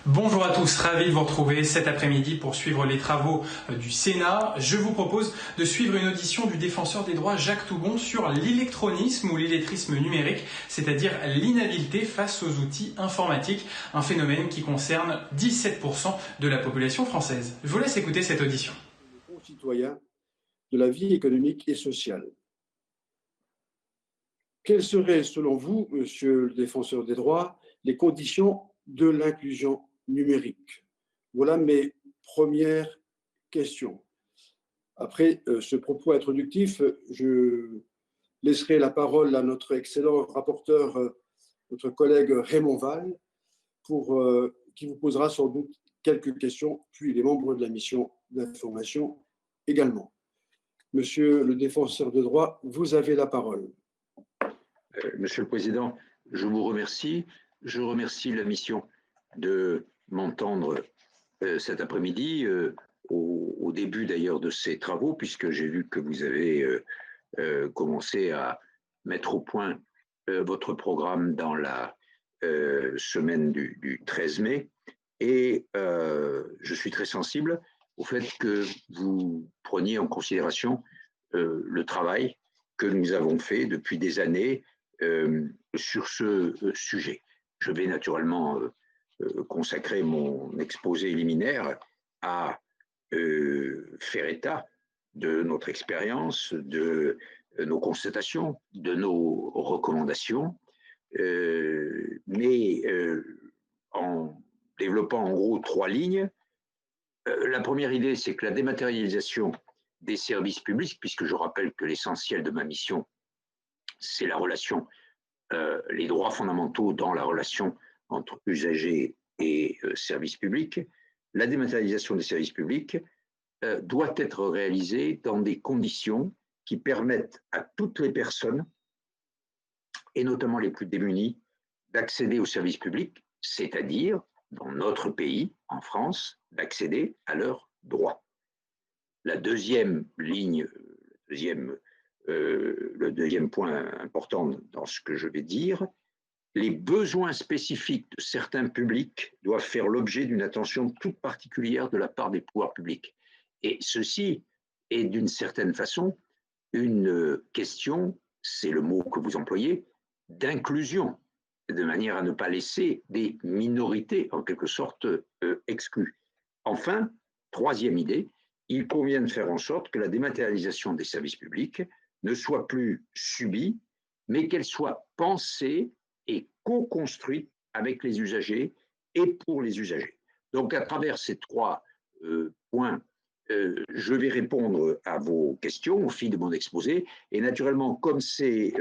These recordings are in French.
Bonjour à tous, ravi de vous retrouver cet après-midi pour suivre les travaux du Sénat. Je vous propose de suivre une audition du défenseur des droits Jacques Toubon sur l'illectronisme ou l'illettrisme numérique, c'est-à-dire l'inhabileté face aux outils informatiques, un phénomène qui concerne 17% de la population française. Je vous laisse écouter cette audition. Concitoyens de la vie économique et sociale. Quelles seraient, selon vous, monsieur le défenseur des droits, les conditions de l'inclusion numérique? Voilà mes premières questions. Après ce propos introductif, je laisserai la parole à notre excellent rapporteur, notre collègue Raymond Vall, qui vous posera sans doute quelques questions, puis les membres de la mission d'information également. Monsieur le défenseur de droit, vous avez la parole. Monsieur le Président, je vous remercie. Je remercie la mission de m'entendre cet après-midi, au début d'ailleurs de ces travaux, puisque j'ai vu que vous avez commencé à mettre au point votre programme dans la semaine du 13 mai. Et je suis très sensible au fait que vous preniez en considération le travail que nous avons fait depuis des années sur ce sujet. Je vais naturellement consacrer mon exposé liminaire à faire état de notre expérience, de nos constatations, de nos recommandations, mais en développant en gros 3 lignes. La première idée, c'est que la dématérialisation des services publics, puisque je rappelle que l'essentiel de ma mission, c'est la relation, les droits fondamentaux dans la relation entre usagers et services publics. La dématérialisation des services publics doit être réalisée dans des conditions qui permettent à toutes les personnes, et notamment les plus démunis, d'accéder aux services publics, c'est-à-dire, dans notre pays, en France, d'accéder à leurs droits. La deuxième ligne, le deuxième point important dans ce que je vais dire, les besoins spécifiques de certains publics doivent faire l'objet d'une attention toute particulière de la part des pouvoirs publics. Et ceci est d'une certaine façon une question, c'est le mot que vous employez, d'inclusion, de manière à ne pas laisser des minorités en quelque sorte exclues. Enfin, troisième idée, il convient de faire en sorte que la dématérialisation des services publics ne soit plus subie, mais qu'elle soit pensée et co-construite avec les usagers et pour les usagers. Donc, à travers ces 3 points, je vais répondre à vos questions au fil de mon exposé. Et naturellement, comme c'est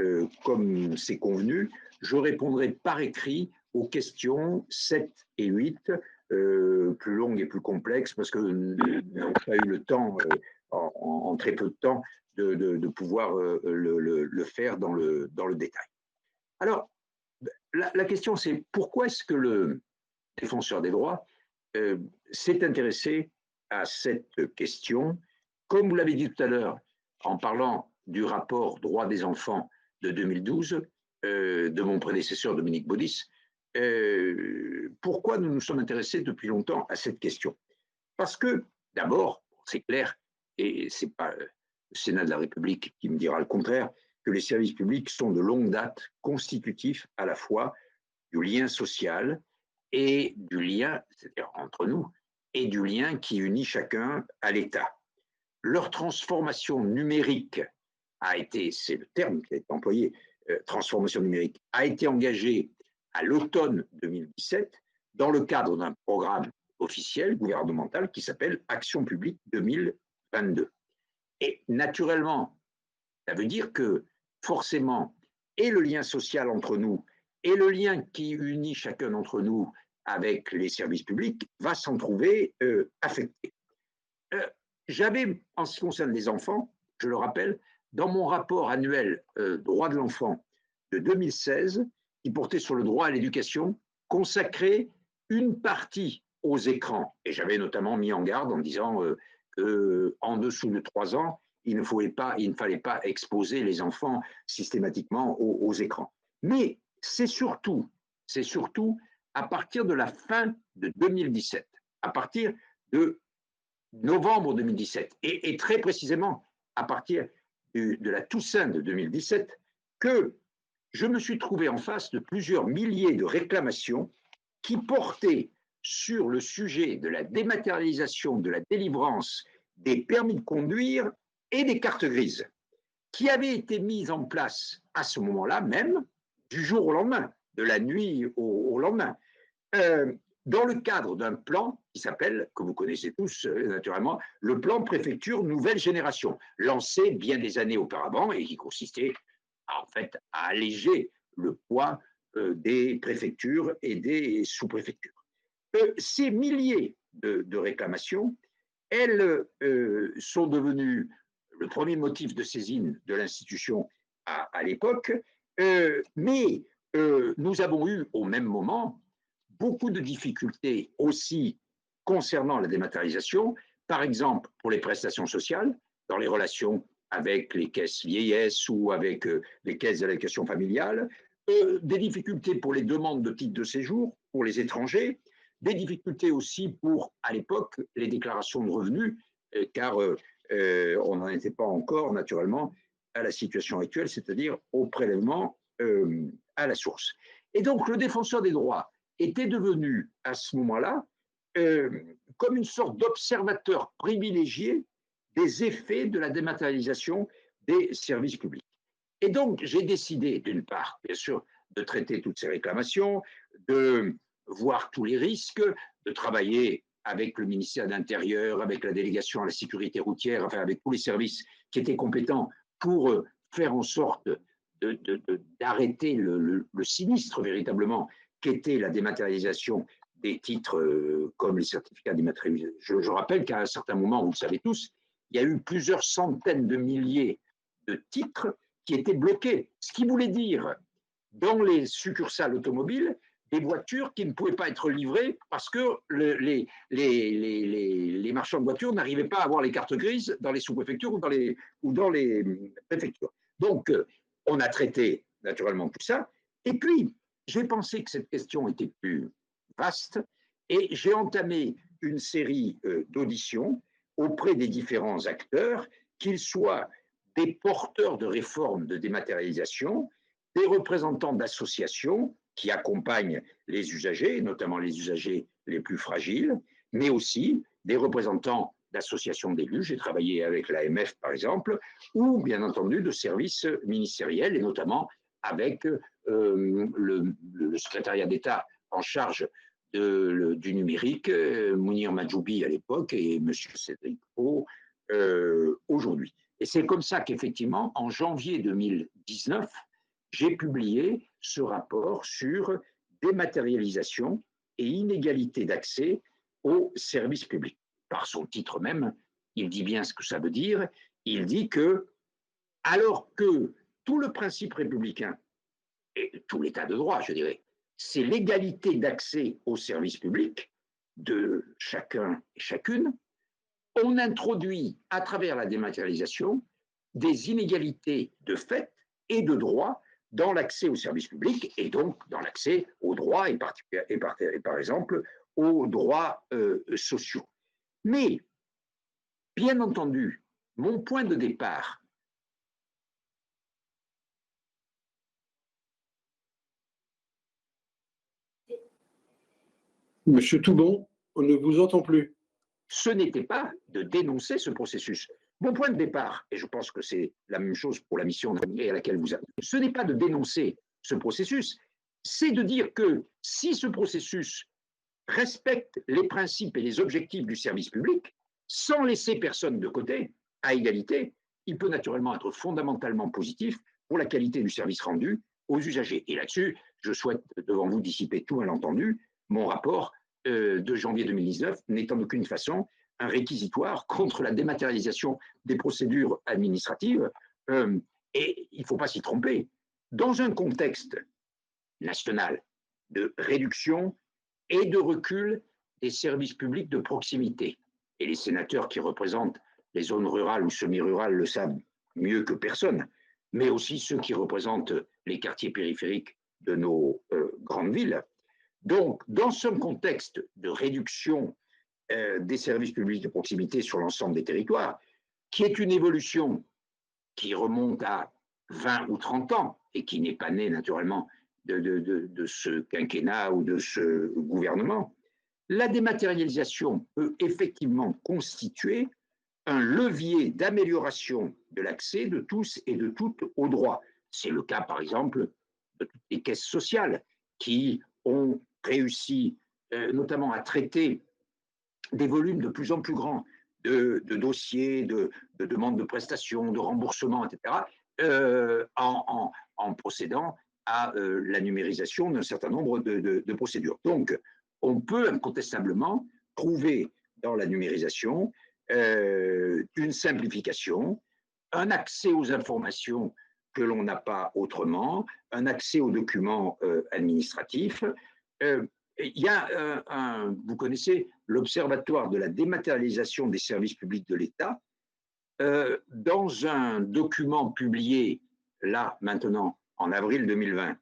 convenu, je répondrai par écrit aux questions 7 et 8, plus longues et plus complexes, parce que nous n'avons pas eu le temps, en très peu de temps, de pouvoir le faire dans le détail. Alors, la question, c'est pourquoi est-ce que le défenseur des droits s'est intéressé à cette question? Comme vous l'avez dit tout à l'heure, en parlant du rapport Droits des enfants de 2012, de mon prédécesseur Dominique Baudis, pourquoi nous nous sommes intéressés depuis longtemps à cette question? Parce que, d'abord, c'est clair, et ce n'est pas le Sénat de la République qui me dira le contraire, que les services publics sont de longue date constitutifs à la fois du lien social et du lien, c'est-à-dire entre nous, et du lien qui unit chacun à l'État. Leur transformation numérique a été, c'est le terme qui a été employé, transformation numérique, a été engagée à l'automne 2017 dans le cadre d'un programme officiel gouvernemental qui s'appelle Action publique 2022. Et naturellement, ça veut dire que forcément, et le lien social entre nous, et le lien qui unit chacun d'entre nous avec les services publics va s'en trouver affecté. J'avais, en ce qui concerne les enfants, je le rappelle, dans mon rapport annuel droits de l'enfant de 2016, qui portait sur le droit à l'éducation, consacré une partie aux écrans. Et j'avais notamment mis en garde en disant qu'en dessous de 3 ans, il ne fallait pas exposer les enfants systématiquement aux écrans. Mais c'est surtout à partir de la fin de 2017, à partir de novembre 2017, et très précisément à partir de la Toussaint de 2017, que je me suis trouvé en face de plusieurs milliers de réclamations qui portaient sur le sujet de la dématérialisation de la délivrance des permis de conduire et des cartes grises, qui avaient été mises en place à ce moment-là même, du jour au lendemain, de la nuit au lendemain, dans le cadre d'un plan qui s'appelle, que vous connaissez tous naturellement, le plan préfecture nouvelle génération, lancé bien des années auparavant et qui consistait en fait à alléger le poids des préfectures et des sous-préfectures. Ces milliers de réclamations, elles sont devenues le premier motif de saisine de l'institution à l'époque, mais nous avons eu au même moment beaucoup de difficultés aussi concernant la dématérialisation, par exemple pour les prestations sociales, dans les relations avec les caisses vieillesse ou avec les caisses d'allocation familiale, des difficultés pour les demandes de titres de séjour pour les étrangers, des difficultés aussi pour, à l'époque, les déclarations de revenus, car on n'en était pas encore, naturellement, à la situation actuelle, c'est-à-dire au prélèvement à la source. Et donc, le défenseur des droits était devenu, à ce moment-là, comme une sorte d'observateur privilégié des effets de la dématérialisation des services publics. Et donc, j'ai décidé, d'une part, bien sûr, de traiter toutes ces réclamations, de voir tous les risques, de travailler avec le ministère de l'Intérieur, avec la délégation à la sécurité routière, enfin avec tous les services qui étaient compétents pour faire en sorte d'arrêter le sinistre véritablement qu'était la dématérialisation des titres comme les certificats dématérialisés. Je rappelle qu'à un certain moment, vous le savez tous, il y a eu plusieurs centaines de milliers de titres qui étaient bloqués, ce qui voulait dire dans les succursales automobiles des voitures qui ne pouvaient pas être livrées parce que les marchands de voitures n'arrivaient pas à avoir les cartes grises dans les sous-préfectures ou dans les préfectures. Donc, on a traité naturellement tout ça. Et puis, j'ai pensé que cette question était plus vaste et j'ai entamé une série d'auditions auprès des différents acteurs, qu'ils soient des porteurs de réformes de dématérialisation, des représentants d'associations qui accompagnent les usagers, notamment les usagers les plus fragiles, mais aussi des représentants d'associations d'élus, j'ai travaillé avec l'AMF par exemple, ou bien entendu de services ministériels, et notamment avec le secrétariat d'État en charge du numérique, Mounir Majoubi à l'époque et M. Cédric O aujourd'hui. Et c'est comme ça qu'effectivement, en janvier 2019, j'ai publié ce rapport sur dématérialisation et inégalité d'accès aux services publics. Par son titre même, il dit bien ce que ça veut dire. Il dit que, alors que tout le principe républicain et tout l'état de droit, je dirais, c'est l'égalité d'accès aux services publics de chacun et chacune, on introduit à travers la dématérialisation des inégalités de fait et de droit dans l'accès aux services publics et donc dans l'accès aux droits et par exemple aux droits sociaux. Mais, bien entendu, mon point de départ, Monsieur Toubon, on ne vous entend plus. ce n'était pas de dénoncer ce processus. Mon point de départ, et je pense que c'est la même chose pour la mission à laquelle vous avez, ce n'est pas de dénoncer ce processus, c'est de dire que si ce processus respecte les principes et les objectifs du service public, sans laisser personne de côté, à égalité, il peut naturellement être fondamentalement positif pour la qualité du service rendu aux usagers. Et là-dessus, je souhaite devant vous dissiper tout malentendu. Mon rapport de janvier 2019 n'est en aucune façon un réquisitoire contre la dématérialisation des procédures administratives. Et il ne faut pas s'y tromper. Dans un contexte national de réduction et de recul des services publics de proximité, et les sénateurs qui représentent les zones rurales ou semi-rurales le savent mieux que personne, mais aussi ceux qui représentent les quartiers périphériques de nos grandes villes, Donc, dans ce contexte de réduction des services publics de proximité sur l'ensemble des territoires, qui est une évolution qui remonte à 20 ou 30 ans et qui n'est pas née naturellement de ce quinquennat ou de ce gouvernement, la dématérialisation peut effectivement constituer un levier d'amélioration de l'accès de tous et de toutes aux droits. C'est le cas, par exemple, de toutes les caisses sociales qui ont réussi notamment à traiter des volumes de plus en plus grands de dossiers, de demandes de prestations, de remboursements, etc., en procédant à la numérisation d'un certain nombre de procédures. Donc, on peut incontestablement trouver dans la numérisation une simplification, un accès aux informations que l'on n'a pas autrement, un accès aux documents administratifs. Il y a vous connaissez l'Observatoire de la dématérialisation des services publics de l'État. Dans un document publié là, maintenant, en avril 2020,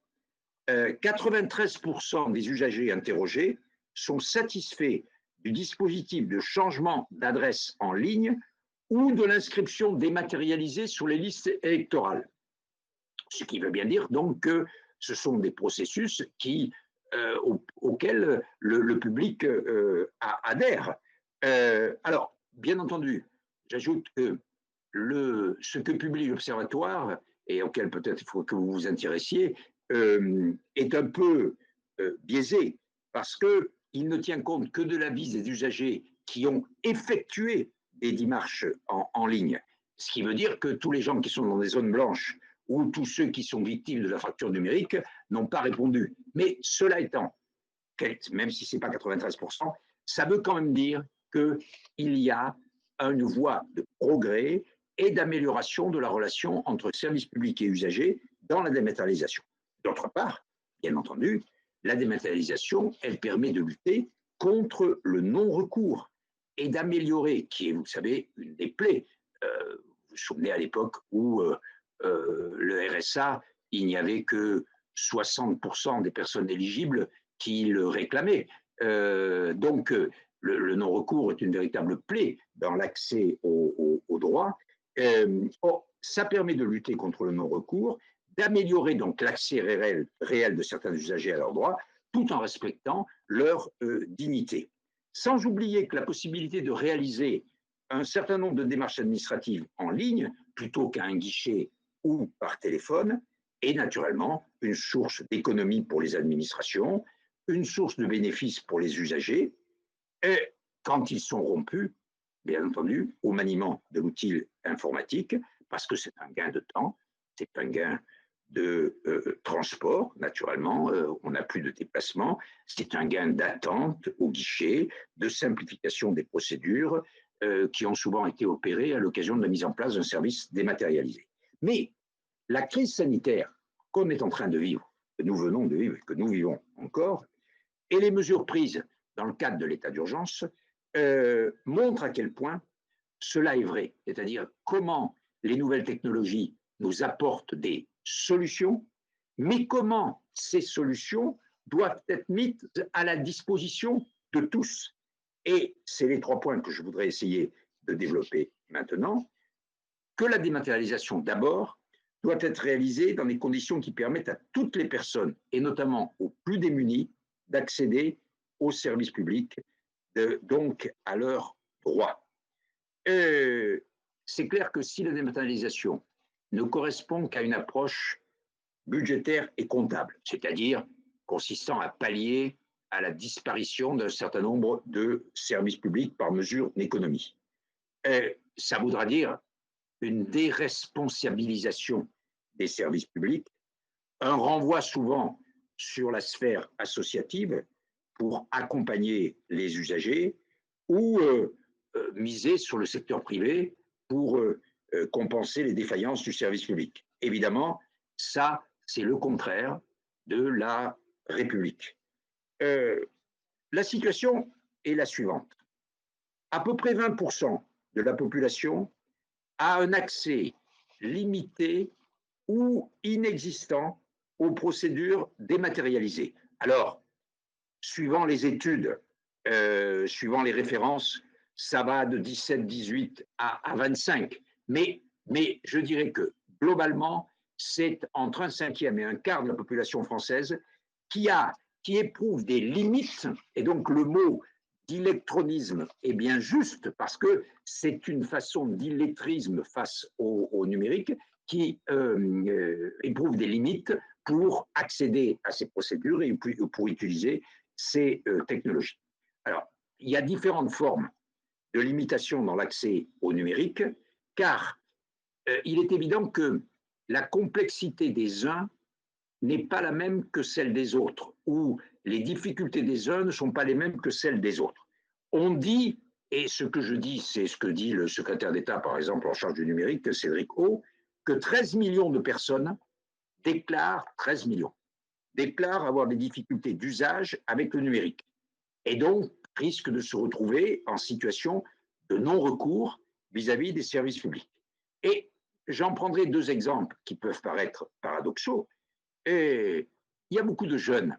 93% des usagers interrogés sont satisfaits du dispositif de changement d'adresse en ligne ou de l'inscription dématérialisée sur les listes électorales. Ce qui veut bien dire donc que ce sont des processus auxquels le public adhère. Alors, bien entendu, j'ajoute que ce que publie l'Observatoire, et auquel peut-être il faut que vous vous intéressiez, est un peu biaisé, parce qu'il ne tient compte que de l'avis des usagers qui ont effectué des démarches en ligne. Ce qui veut dire que tous les gens qui sont dans des zones blanches ou tous ceux qui sont victimes de la fracture numérique n'ont pas répondu. Mais cela étant, même si ce n'est pas 93%, ça veut quand même dire qu'il y a une voie de progrès et d'amélioration de la relation entre services publics et usagers dans la dématérialisation. D'autre part, bien entendu, la dématérialisation, elle permet de lutter contre le non-recours et d'améliorer, qui est, vous savez, une des plaies. Vous vous souvenez à l'époque où le RSA, il n'y avait que 60% des personnes éligibles qui le réclamaient. Donc, le non-recours est une véritable plaie dans l'accès aux droits. Ça permet de lutter contre le non-recours, d'améliorer donc l'accès réel de certains usagers à leurs droits, tout en respectant leur dignité. Sans oublier que la possibilité de réaliser un certain nombre de démarches administratives en ligne, plutôt qu'à un guichet ou par téléphone, est naturellement une source d'économie pour les administrations, une source de bénéfices pour les usagers, et quand ils sont rompus, bien entendu, au maniement de l'outil informatique, parce que c'est un gain de temps, c'est un gain de transport, naturellement, on n'a plus de déplacement, c'est un gain d'attente au guichet, de simplification des procédures qui ont souvent été opérées à l'occasion de la mise en place d'un service dématérialisé. Mais la crise sanitaire qu'on est en train de vivre, que nous venons de vivre, que nous vivons encore, et les mesures prises dans le cadre de l'état d'urgence montrent à quel point cela est vrai, c'est-à-dire comment les nouvelles technologies nous apportent des solutions, mais comment ces solutions doivent être mises à la disposition de tous. Et c'est les 3 points que je voudrais essayer de développer maintenant. Que la dématérialisation, d'abord, doit être réalisée dans des conditions qui permettent à toutes les personnes, et notamment aux plus démunis, d'accéder aux services publics, donc à leurs droits. C'est clair que si la dématérialisation ne correspond qu'à une approche budgétaire et comptable, c'est-à-dire consistant à pallier à la disparition d'un certain nombre de services publics par mesure d'économie, ça voudra dire une déresponsabilisation des services publics, un renvoi souvent sur la sphère associative pour accompagner les usagers ou miser sur le secteur privé pour compenser les défaillances du service public. Évidemment, ça, c'est le contraire de la République. La situation est la suivante. À peu près 20% de la population a un accès limité ou inexistant aux procédures dématérialisées. Alors, suivant les études, suivant les références, ça va de 17, 18 à 25. Mais je dirais que globalement, c'est entre un cinquième et un quart de la population française qui éprouve des limites, et donc le mot d'illectronisme est bien juste parce que c'est une façon d'illettrisme face au numérique qui éprouve des limites pour accéder à ces procédures et pour utiliser ces technologies. Alors, il y a différentes formes de limitation dans l'accès au numérique, car il est évident que la complexité des uns n'est pas la même que celle des autres, ou les difficultés des uns ne sont pas les mêmes que celles des autres. On dit, et ce que je dis, c'est ce que dit le secrétaire d'État, par exemple, en charge du numérique, Cédric O, que 13 millions de personnes déclarent avoir des difficultés d'usage avec le numérique, et donc risquent de se retrouver en situation de non-recours vis-à-vis des services publics. Et j'en prendrai deux exemples qui peuvent paraître paradoxaux. Et il y a beaucoup de jeunes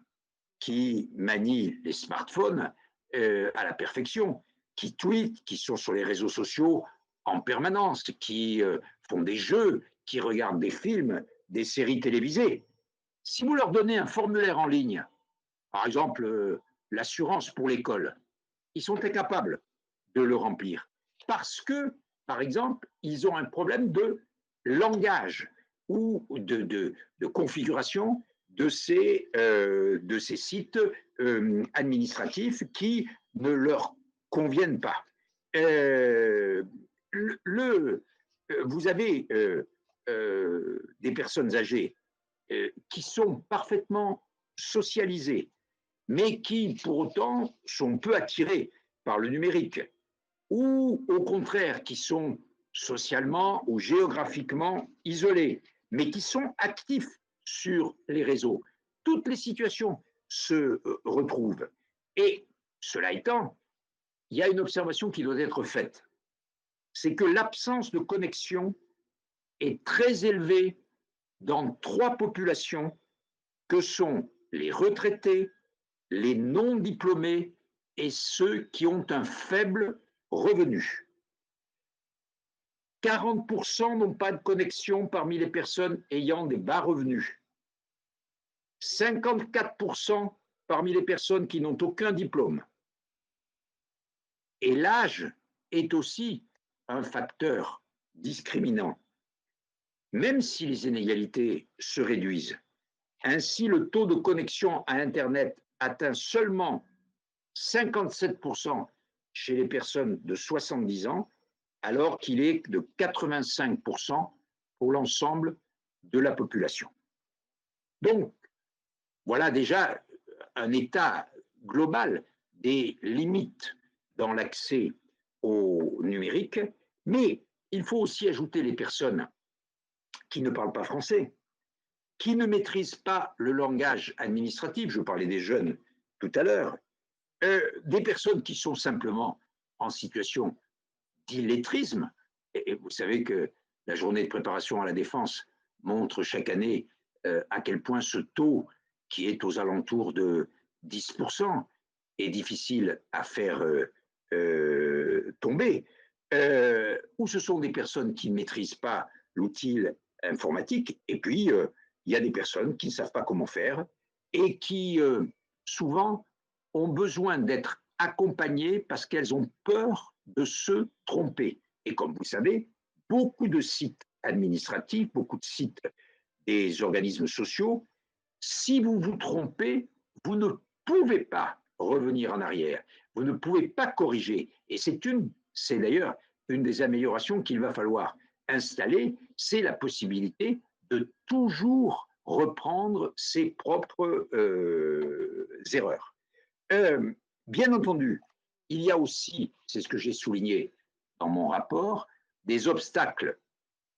qui manient les smartphones à la perfection, qui tweetent, qui sont sur les réseaux sociaux en permanence, qui font des jeux, qui regardent des films, des séries télévisées. Si vous leur donnez un formulaire en ligne, par exemple l'assurance pour l'école, ils sont incapables de le remplir parce que, par exemple, ils ont un problème de langage ou de configuration de ces sites administratifs qui ne leur conviennent pas. Vous avez des personnes âgées qui sont parfaitement socialisées, mais qui, pour autant, sont peu attirées par le numérique, ou au contraire, qui sont socialement ou géographiquement isolés, mais qui sont actifs sur les réseaux. Toutes les situations se retrouvent. Et cela étant, il y a une observation qui doit être faite. C'est que l'absence de connexion est très élevée dans trois populations que sont les retraités, les non-diplômés et ceux qui ont un faible revenu. 40% n'ont pas de connexion parmi les personnes ayant des bas revenus. 54% parmi les personnes qui n'ont aucun diplôme. Et l'âge est aussi un facteur discriminant, même si les inégalités se réduisent. Ainsi, le taux de connexion à Internet atteint seulement 57% chez les personnes de 70 ans, alors qu'il est de 85% pour l'ensemble de la population. Donc, voilà déjà un état global des limites dans l'accès au numérique, mais il faut aussi ajouter les personnes qui ne parlent pas français, qui ne maîtrisent pas le langage administratif, je parlais des jeunes tout à l'heure, des personnes qui sont simplement en situation d'illettrisme, et vous savez que la journée de préparation à la défense montre chaque année à quel point ce taux, qui est aux alentours de 10%, est difficile à faire tomber, ou ce sont des personnes qui ne maîtrisent pas l'outil informatique, et puis il y a des personnes qui ne savent pas comment faire et qui souvent ont besoin d'être accompagnées parce qu'elles ont peur de se tromper. Et comme vous savez, beaucoup de sites administratifs, beaucoup de sites des organismes sociaux, si vous vous trompez, vous ne pouvez pas revenir en arrière, vous ne pouvez pas corriger. Et c'est d'ailleurs une des améliorations qu'il va falloir installer, c'est la possibilité de toujours reprendre ses propres erreurs. Bien entendu, il y a aussi, c'est ce que j'ai souligné dans mon rapport, des obstacles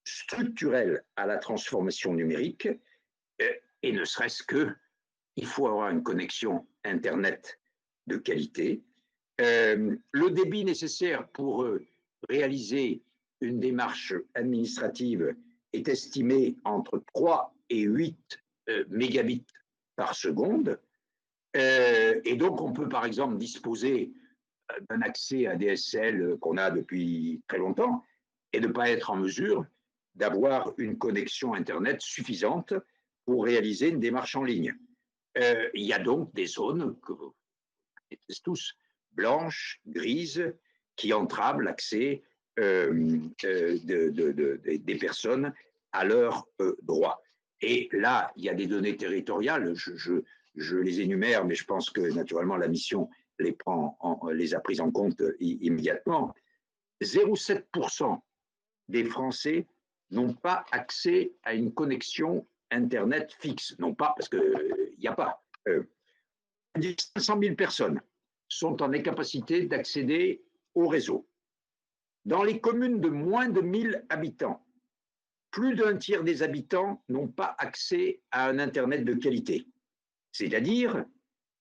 structurels à la transformation numérique, et ne serait-ce que, il faut avoir une connexion Internet de qualité, le débit nécessaire pour réaliser une démarche administrative est estimé entre 3 et 8 mégabits par seconde. Et donc, on peut par exemple disposer d'un accès à DSL qu'on a depuis très longtemps et ne pas être en mesure d'avoir une connexion Internet suffisante pour réaliser une démarche en ligne. Il y a donc des zones que vous connaissez tous, blanches, grises, qui entravent l'accès des personnes à leurs droits. Et là, il y a des données territoriales, je les énumère, mais je pense que naturellement la mission les a prises en compte immédiatement. 0,7% des Français n'ont pas accès à une connexion Internet fixe. Non pas parce qu'il n'y a pas. 500 000 personnes sont en incapacité d'accéder au réseau. Dans les communes de moins de 1000 habitants, plus d'un tiers des habitants n'ont pas accès à un Internet de qualité. C'est-à-dire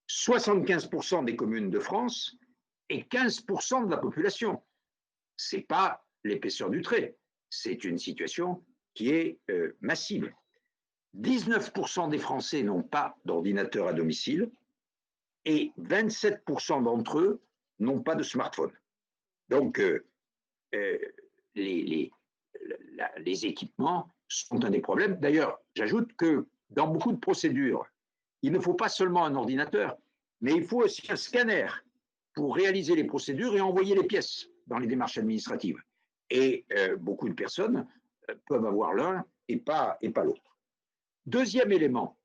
75% des communes de France et 15% de la population. Ce n'est pas l'épaisseur du trait, c'est une situation qui est massive. 19% des Français n'ont pas d'ordinateur à domicile et 27% d'entre eux n'ont pas de smartphone. Donc, les équipements sont un des problèmes. D'ailleurs, j'ajoute que dans beaucoup de procédures, il ne faut pas seulement un ordinateur, mais il faut aussi un scanner pour réaliser les procédures et envoyer les pièces dans les démarches administratives. Et beaucoup de personnes peuvent avoir l'un et pas l'autre. Deuxième élément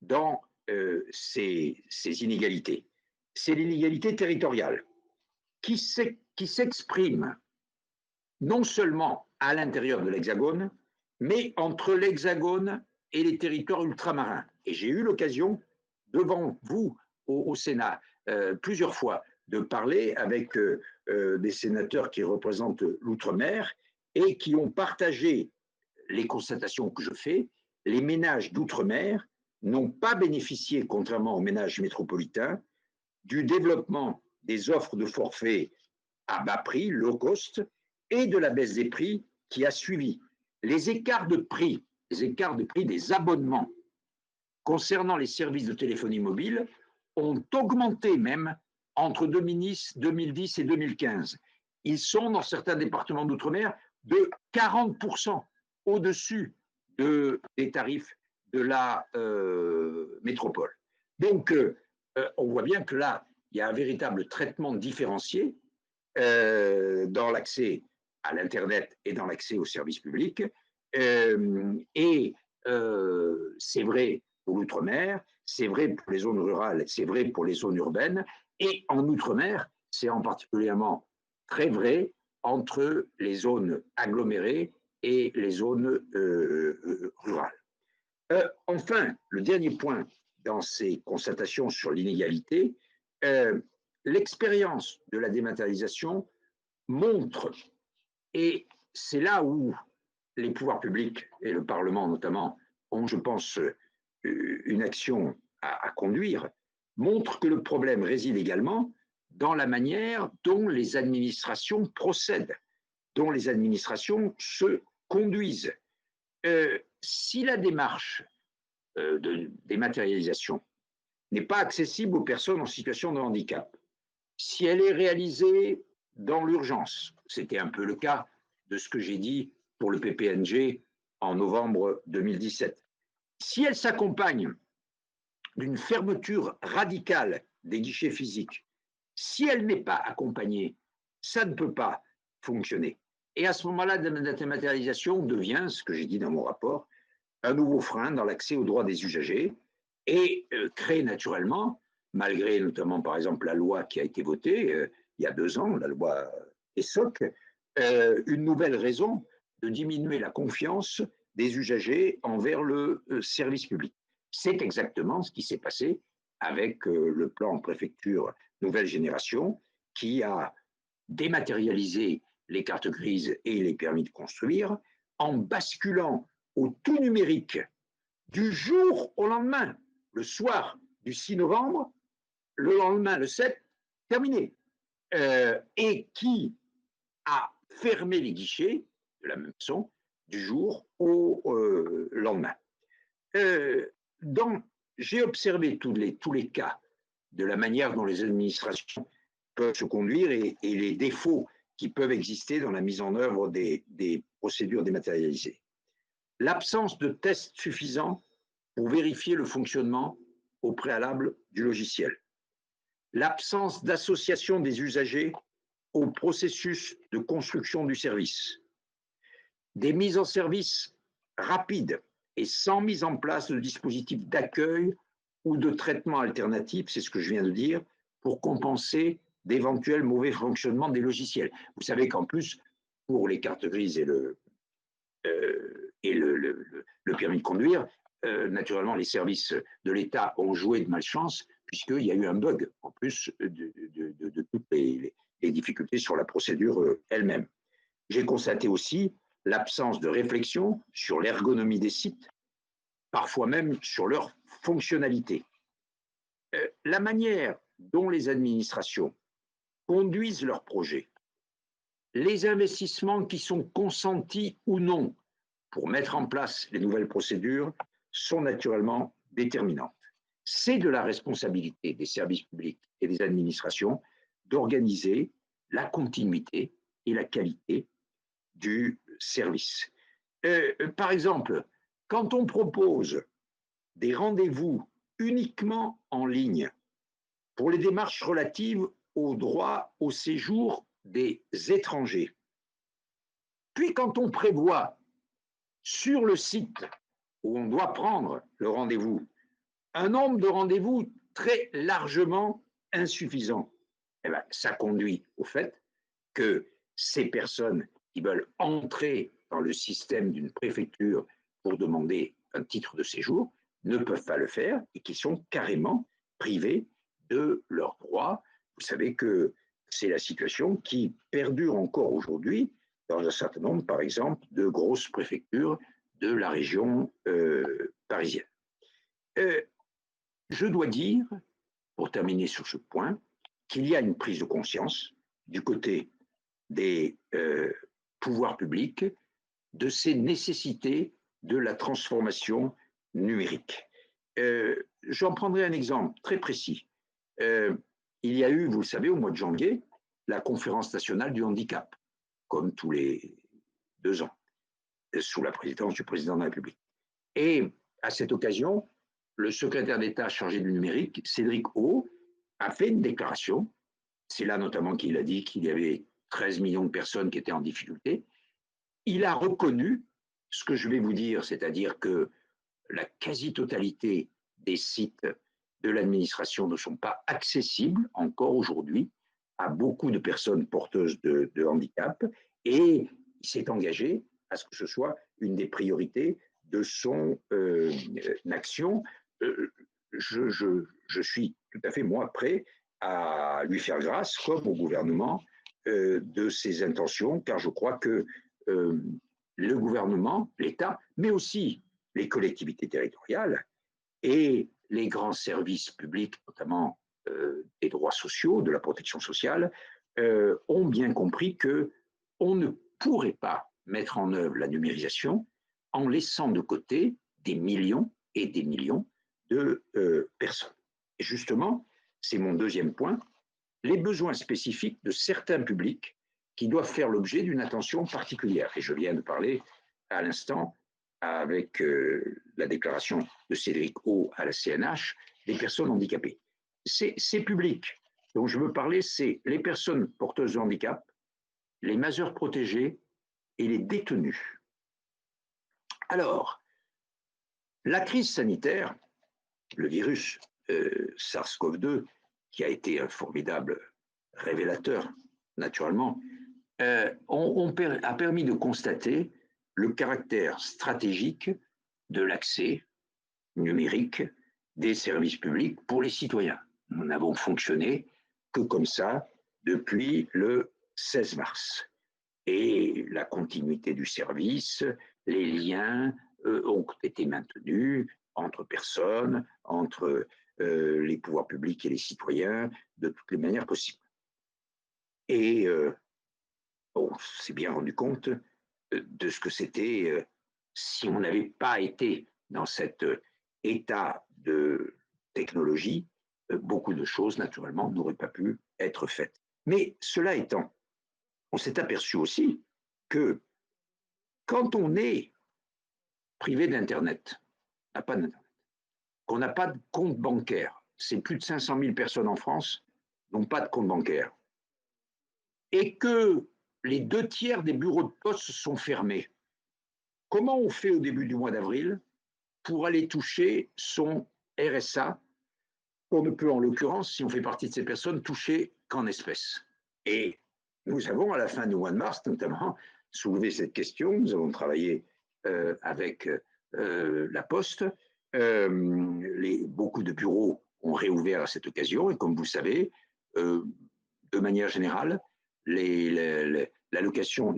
dans ces inégalités, c'est l'inégalité territoriale qui s'exprime non seulement à l'intérieur de l'Hexagone, mais entre l'Hexagone et les territoires ultramarins. Et j'ai eu l'occasion, devant vous, au Sénat, plusieurs fois, de parler avec des sénateurs qui représentent l'outre-mer et qui ont partagé les constatations que je fais. Les ménages d'outre-mer n'ont pas bénéficié, contrairement aux ménages métropolitains, du développement des offres de forfait à bas prix, low cost, et de la baisse des prix qui a suivi. Les écarts de prix des abonnements concernant les services de téléphonie mobile ont augmenté même entre 2010 et 2015. Ils sont, dans certains départements d'outre-mer, de 40% au-dessus des tarifs de la métropole. Donc, on voit bien que là, il y a un véritable traitement différencié dans l'accès à l'Internet et dans l'accès aux services publics. Et c'est vrai pour l'outre-mer, c'est vrai pour les zones rurales, c'est vrai pour les zones urbaines. Et en outre-mer, c'est en particulièrement très vrai entre les zones agglomérées et les zones rurales. Enfin, le dernier point dans ces constatations sur l'inégalité, l'expérience de la dématérialisation montre, et c'est là où les pouvoirs publics et le Parlement notamment ont, je pense, une action à conduire, montre que le problème réside également dans la manière dont les administrations procèdent, dont les administrations se conduisent. Si la démarche de dématérialisation n'est pas accessible aux personnes en situation de handicap, si elle est réalisée dans l'urgence, c'était un peu le cas de ce que j'ai dit pour le PPNG en novembre 2017, si elle s'accompagne d'une fermeture radicale des guichets physiques, si elle n'est pas accompagnée, ça ne peut pas fonctionner. Et à ce moment-là, la dématérialisation devient, ce que j'ai dit dans mon rapport, un nouveau frein dans l'accès aux droits des usagers et crée naturellement, malgré notamment par exemple la loi qui a été votée il y a 2 ans, la loi ESSOC, une nouvelle raison de diminuer la confiance des usagers envers le service public. C'est exactement ce qui s'est passé avec le plan préfecture nouvelle génération qui a dématérialisé les cartes grises et les permis de construire en basculant au tout numérique du jour au lendemain, le soir du 6 novembre, le lendemain, le 7, terminé. Et qui a fermé les guichets, de la même façon, du jour au lendemain. J'ai observé tous les cas de la manière dont les administrations peuvent se conduire et les défauts qui peuvent exister dans la mise en œuvre des procédures dématérialisées. L'absence de tests suffisants pour vérifier le fonctionnement au préalable du logiciel. L'absence d'association des usagers au processus de construction du service. Des mises en service rapides et sans mise en place de dispositifs d'accueil ou de traitement alternatif, c'est ce que je viens de dire, pour compenser d'éventuels mauvais fonctionnements des logiciels. Vous savez qu'en plus, pour les cartes grises et le permis de conduire, naturellement, les services de l'État ont joué de malchance puisqu'il y a eu un bug, en plus de toutes les difficultés sur la procédure elle-même. J'ai constaté aussi l'absence de réflexion sur l'ergonomie des sites, parfois même sur leur fonctionnalité. La manière dont les administrations conduisent leurs projets, les investissements qui sont consentis ou non pour mettre en place les nouvelles procédures sont naturellement déterminantes. C'est de la responsabilité des services publics et des administrations d'organiser la continuité et la qualité du service. Par exemple, quand on propose des rendez-vous uniquement en ligne pour les démarches relatives au droit au séjour des étrangers, puis quand on prévoit sur le site où on doit prendre le rendez-vous un nombre de rendez-vous très largement insuffisant, eh bien, ça conduit au fait que ces personnes qui veulent entrer dans le système d'une préfecture pour demander un titre de séjour ne peuvent pas le faire et qui sont carrément privés de leurs droits. Vous savez que c'est la situation qui perdure encore aujourd'hui dans un certain nombre, par exemple, de grosses préfectures de la région parisienne. Je dois dire, pour terminer sur ce point, qu'il y a une prise de conscience du côté des pouvoirs publics de ces nécessités de la transformation numérique. J'en prendrai un exemple très précis. Il y a eu, vous le savez, au mois de janvier, la conférence nationale du handicap, comme tous les 2 ans, sous la présidence du président de la République. Et à cette occasion, le secrétaire d'État chargé du numérique, Cédric O, a fait une déclaration. C'est là notamment qu'il a dit qu'il y avait 13 millions de personnes qui étaient en difficulté. Il a reconnu ce que je vais vous dire, c'est-à-dire que la quasi-totalité des sites de l'administration ne sont pas accessibles encore aujourd'hui à beaucoup de personnes porteuses de handicap, et il s'est engagé à ce que ce soit une des priorités de son action. Je suis tout à fait, moi, prêt à lui faire grâce, comme au gouvernement, de ses intentions, car je crois que le gouvernement, l'État, mais aussi les collectivités territoriales et les grands services publics, notamment des droits sociaux, de la protection sociale, ont bien compris qu'on ne pourrait pas mettre en œuvre la numérisation en laissant de côté des millions et des millions de personnes. Et justement, c'est mon deuxième point, les besoins spécifiques de certains publics qui doivent faire l'objet d'une attention particulière. Et je viens de parler à l'instant, avec la déclaration de Cédric O à la CNH, des personnes handicapées. Ces publics dont je veux parler, c'est les personnes porteuses de handicap, les majeurs protégés et les détenus. Alors, la crise sanitaire, le virus SARS-CoV-2, qui a été un formidable révélateur, naturellement, a permis de constater le caractère stratégique de l'accès numérique des services publics pour les citoyens. Nous n'avons fonctionné que comme ça depuis le 16 mars. Et la continuité du service, les liens ont été maintenus entre personnes, entre les pouvoirs publics et les citoyens, de toutes les manières possibles. Et on s'est bien rendu compte de ce que c'était si on n'avait pas été dans cet état de technologie beaucoup de choses, naturellement, n'auraient pas pu être faites. Mais cela étant, on s'est aperçu aussi que quand on est privé d'Internet, n'a pas d'Internet, qu'on n'a pas de compte bancaire, c'est plus de 500 000 personnes en France n'ont pas de compte bancaire, et que les 2 tiers des bureaux de poste sont fermés, comment on fait au début du mois d'avril pour aller toucher son RSA? On ne peut, en l'occurrence, si on fait partie de ces personnes, toucher qu'en espèces. Et nous avons, à la fin du mois de mars, notamment, soulevé cette question. Nous avons travaillé avec la Poste. Beaucoup de bureaux ont réouvert à cette occasion. Et comme vous le savez, de manière générale, les allocations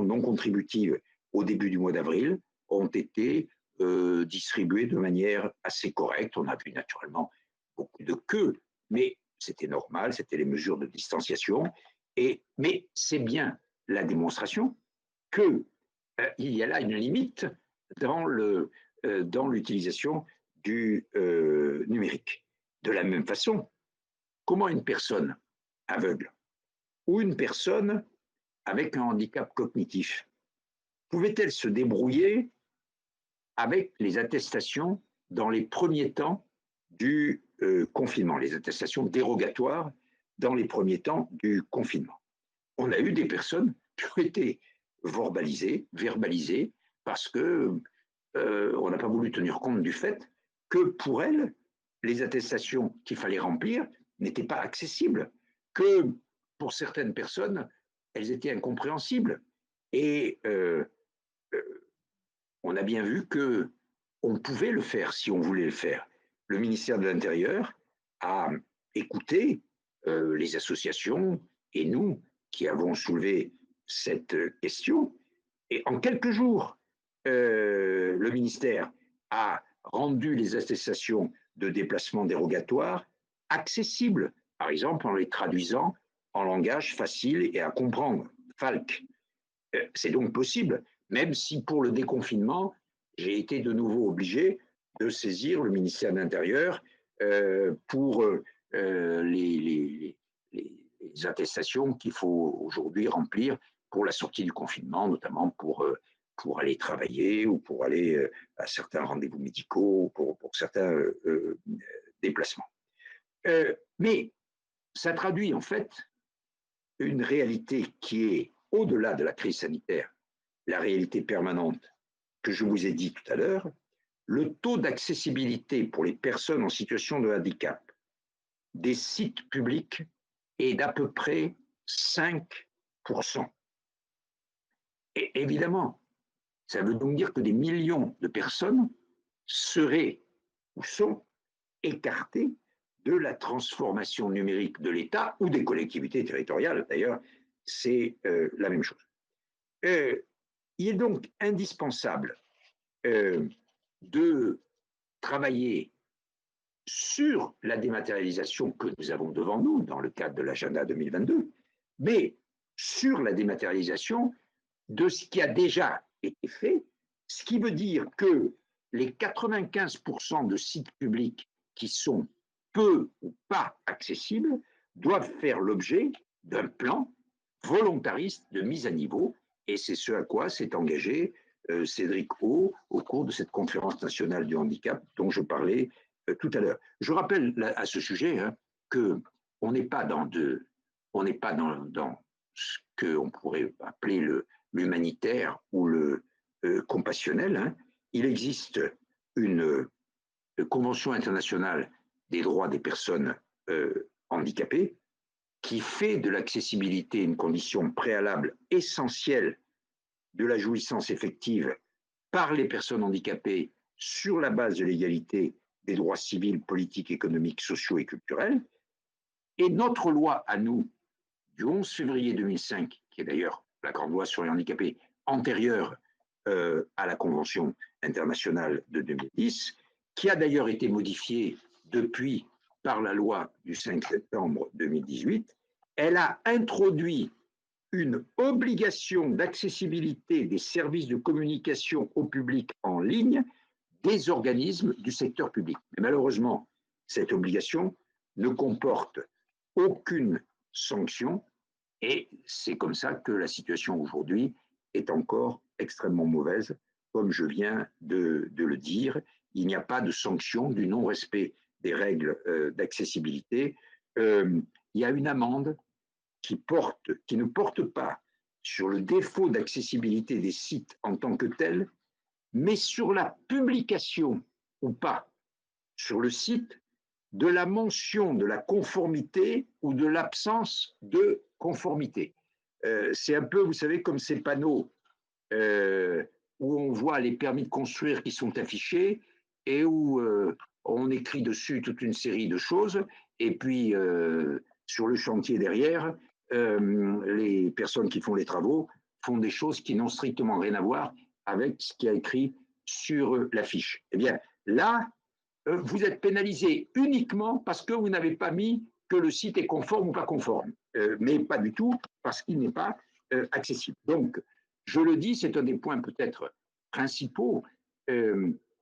non contributives au début du mois d'avril ont été distribuées de manière assez correcte. On a vu naturellement beaucoup de queues, mais c'était normal, c'était les mesures de distanciation. Mais c'est bien la démonstration qu'il y a là une limite dans l'utilisation du numérique. De la même façon, comment une personne aveugle ou une personne avec un handicap cognitif pouvait-elle se débrouiller avec les attestations dans les premiers temps du confinement, les attestations dérogatoires dans les premiers temps du confinement? On a eu des personnes qui ont été verbalisées, parce que on n'a pas voulu tenir compte du fait que pour elles, les attestations qu'il fallait remplir n'étaient pas accessibles, que pour certaines personnes, elles étaient incompréhensibles. Et on a bien vu que on pouvait le faire si on voulait le faire. Le ministère de l'Intérieur a écouté les associations et nous qui avons soulevé cette question. Et en quelques jours, le ministère a rendu les attestations de déplacement dérogatoire accessibles, par exemple en les traduisant en langage facile et à comprendre, FALC. C'est donc possible, même si pour le déconfinement, j'ai été de nouveau obligé de saisir le ministère de l'Intérieur pour les attestations qu'il faut aujourd'hui remplir pour la sortie du confinement, notamment pour aller travailler ou pour aller à certains rendez-vous médicaux, pour certains déplacements. Mais ça traduit en fait une réalité qui est au-delà de la crise sanitaire, la réalité permanente que je vous ai dit tout à l'heure. Le taux d'accessibilité pour les personnes en situation de handicap des sites publics est d'à peu près 5%. Et évidemment, ça veut donc dire que des millions de personnes seraient ou sont écartées de la transformation numérique de l'État ou des collectivités territoriales. D'ailleurs, c'est la même chose. Il est donc indispensable de travailler sur la dématérialisation que nous avons devant nous dans le cadre de l'agenda 2022, mais sur la dématérialisation de ce qui a déjà été fait, ce qui veut dire que les 95% de sites publics qui sont peu ou pas accessibles doivent faire l'objet d'un plan volontariste de mise à niveau, et c'est ce à quoi s'est engagé Cédric O au cours de cette conférence nationale du handicap dont je parlais tout à l'heure. Je rappelle à ce sujet qu'on n'est pas dans ce qu'on pourrait appeler l'humanitaire ou le compassionnel. Il existe une Convention internationale des droits des personnes handicapées qui fait de l'accessibilité une condition préalable essentielle de la jouissance effective par les personnes handicapées sur la base de l'égalité des droits civils, politiques, économiques, sociaux et culturels. Et notre loi à nous, du 11 février 2005, qui est d'ailleurs la grande loi sur les handicapés, antérieure à la Convention internationale de 2010, qui a d'ailleurs été modifiée depuis par la loi du 5 septembre 2018, elle a introduit une obligation d'accessibilité des services de communication au public en ligne des organismes du secteur public. Mais malheureusement, cette obligation ne comporte aucune sanction, et c'est comme ça que la situation aujourd'hui est encore extrêmement mauvaise. Comme je viens de le dire, il n'y a pas de sanction du non-respect des règles d'accessibilité. Il y a une amende qui ne porte pas sur le défaut d'accessibilité des sites en tant que tels, mais sur la publication ou pas sur le site de la mention de la conformité ou de l'absence de conformité. C'est un peu, vous savez, comme ces panneaux où on voit les permis de construire qui sont affichés et où on écrit dessus toute une série de choses, et puis sur le chantier derrière, les personnes qui font les travaux font des choses qui n'ont strictement rien à voir avec ce qui est écrit sur l'affiche. Eh bien, là, vous êtes pénalisé uniquement parce que vous n'avez pas mis que le site est conforme ou pas conforme, mais pas du tout parce qu'il n'est pas accessible. Donc, je le dis, c'est un des points peut-être principaux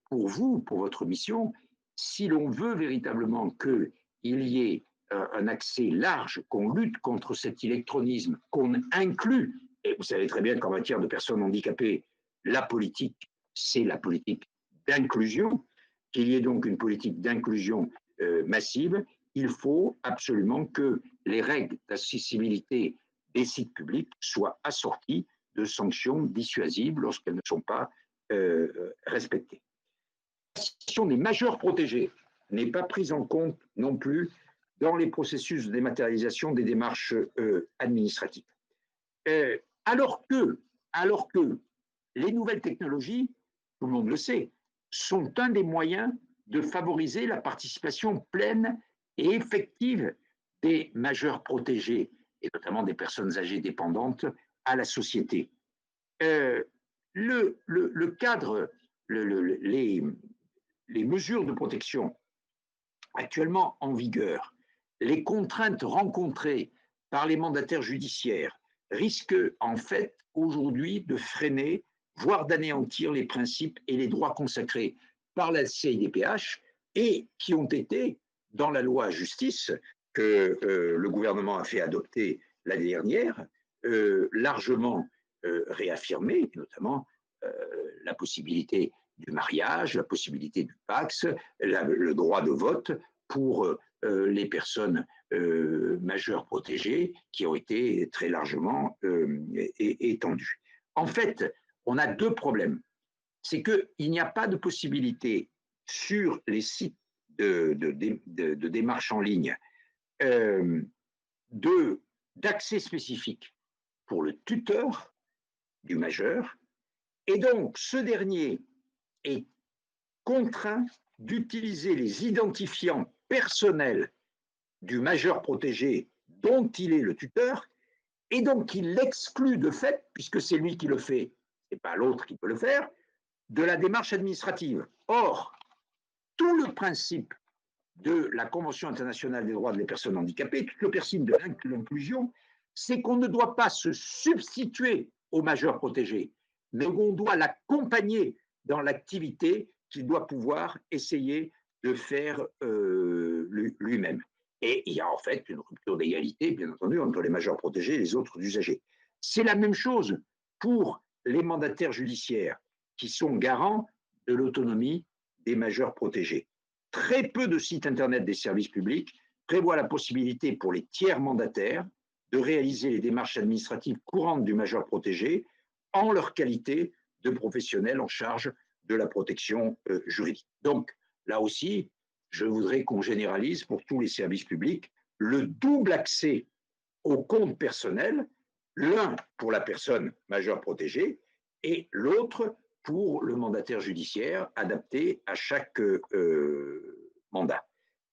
pour vous, pour votre mission. Si l'on veut véritablement qu'il y ait un accès large, qu'on lutte contre cet illectronisme, qu'on inclut, et vous savez très bien qu'en matière de personnes handicapées, la politique, c'est la politique d'inclusion, qu'il y ait donc une politique d'inclusion massive, il faut absolument que les règles d'accessibilité des sites publics soient assorties de sanctions dissuasives lorsqu'elles ne sont pas respectées. La question des majeurs protégés n'est pas prise en compte non plus dans les processus de dématérialisation des démarches administratives. Alors que les nouvelles technologies, tout le monde le sait, sont un des moyens de favoriser la participation pleine et effective des majeurs protégés, et notamment des personnes âgées dépendantes, à la société. Le cadre, les mesures de protection actuellement en vigueur, les contraintes rencontrées par les mandataires judiciaires risquent en fait aujourd'hui de freiner, voire d'anéantir les principes et les droits consacrés par la CIDPH et qui ont été, dans la loi justice que le gouvernement a fait adopter l'année dernière, largement réaffirmés, notamment la possibilité du mariage, la possibilité du PACS, le droit de vote pour les personnes majeures protégées qui ont été très largement étendues. En fait, on a deux problèmes. C'est qu'il n'y a pas de possibilité sur les sites de démarches en ligne d'accès spécifique pour le tuteur du majeur, et donc ce dernier est contraint d'utiliser les identifiants personnels du majeur protégé dont il est le tuteur, et donc il l'exclut de fait, puisque c'est lui qui le fait, et pas l'autre qui peut le faire, de la démarche administrative. Or, tout le principe de la Convention internationale des droits des personnes handicapées, tout le principe de l'inclusion, c'est qu'on ne doit pas se substituer au majeur protégé, mais on doit l'accompagner dans l'activité qu'il doit pouvoir essayer de faire lui-même. Et il y a en fait une rupture d'égalité, bien entendu, entre les majeurs protégés et les autres usagers. C'est la même chose pour les mandataires judiciaires, qui sont garants de l'autonomie des majeurs protégés. Très peu de sites Internet des services publics prévoient la possibilité pour les tiers mandataires de réaliser les démarches administratives courantes du majeur protégé en leur qualité de professionnels en charge de la protection juridique. Donc, là aussi, je voudrais qu'on généralise pour tous les services publics le double accès au compte personnel, l'un pour la personne majeure protégée et l'autre pour le mandataire judiciaire, adapté à chaque mandat.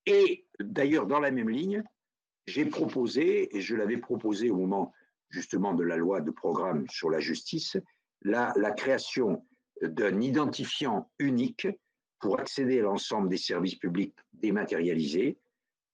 Et d'ailleurs, dans la même ligne, j'ai proposé, et je l'avais proposé au moment justement de la loi de programme sur la justice, la création d'un identifiant unique pour accéder à l'ensemble des services publics dématérialisés.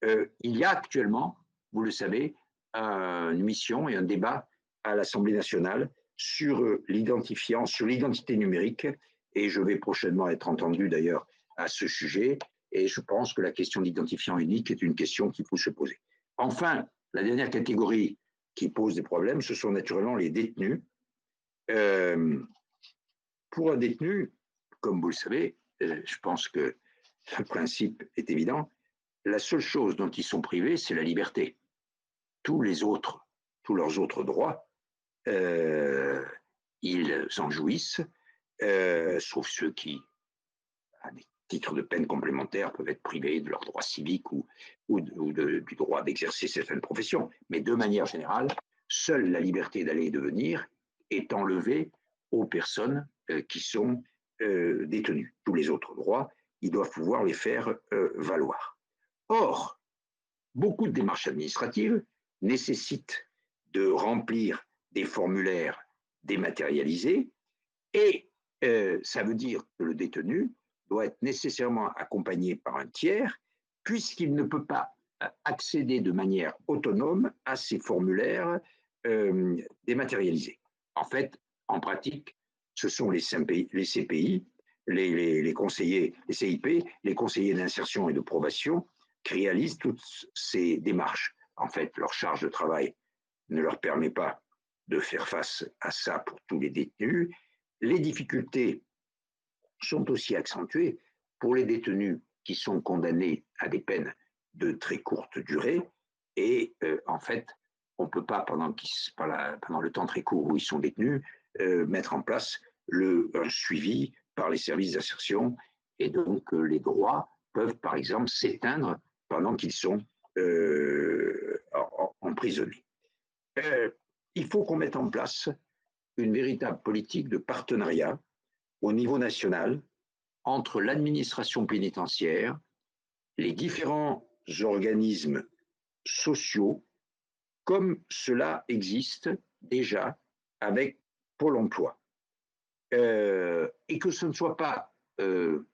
Il y a actuellement, vous le savez, une mission et un débat à l'Assemblée nationale sur l'identifiant, sur l'identité numérique, et je vais prochainement être entendu d'ailleurs à ce sujet. Et je pense que la question d'identifiant unique est une question qu'il faut se poser. Enfin, la dernière catégorie qui pose des problèmes, ce sont naturellement les détenus. Pour un détenu, comme vous le savez, je pense que le principe est évident, la seule chose dont ils sont privés, c'est la liberté. Tous leurs autres droits, ils en jouissent, sauf ceux qui, à des titres de peine complémentaires, peuvent être privés de leurs droits civiques du droit d'exercer certaines professions. Mais de manière générale, seule la liberté d'aller et de venir est enlevée aux personnes qui sont détenues. Tous les autres droits, ils doivent pouvoir les faire valoir. Or, beaucoup de démarches administratives nécessitent de remplir des formulaires dématérialisés et ça veut dire que le détenu doit être nécessairement accompagné par un tiers puisqu'il ne peut pas accéder de manière autonome à ces formulaires dématérialisés. En fait, en pratique, ce sont les CPI, les conseillers, les CIP, les conseillers d'insertion et de probation qui réalisent toutes ces démarches. En fait, leur charge de travail ne leur permet pas de faire face à ça pour tous les détenus. Les difficultés sont aussi accentuées pour les détenus qui sont condamnés à des peines de très courte durée. Et en fait, on ne peut pas, pendant le temps très court où ils sont détenus, mettre en place un suivi par les services d'insertion. Et donc, les droits peuvent, par exemple, s'éteindre pendant qu'ils sont emprisonnés. Il faut qu'on mette en place une véritable politique de partenariat au niveau national entre l'administration pénitentiaire, les différents organismes sociaux, comme cela existe déjà avec Pôle emploi. Et que ce ne soit pas, qu'on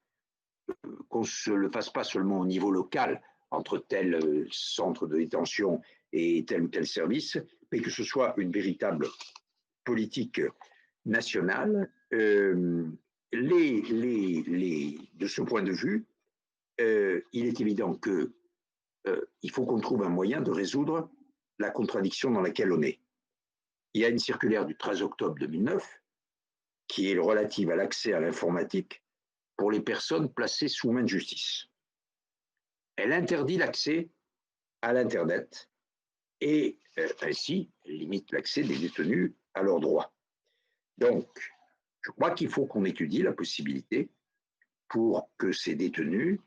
ne le fasse pas seulement au niveau local, entre tel centre de détention et tel ou tel service, mais que ce soit une véritable politique nationale. De ce point de vue, il est évident qu'il faut qu'on trouve un moyen de résoudre la contradiction dans laquelle on est. Il y a une circulaire du 13 octobre 2009 qui est relative à l'accès à l'informatique pour les personnes placées sous main de justice. Elle interdit l'accès à l'Internet et ainsi elle limite l'accès des détenus à leurs droits. Donc, je crois qu'il faut qu'on étudie la possibilité pour que ces détenus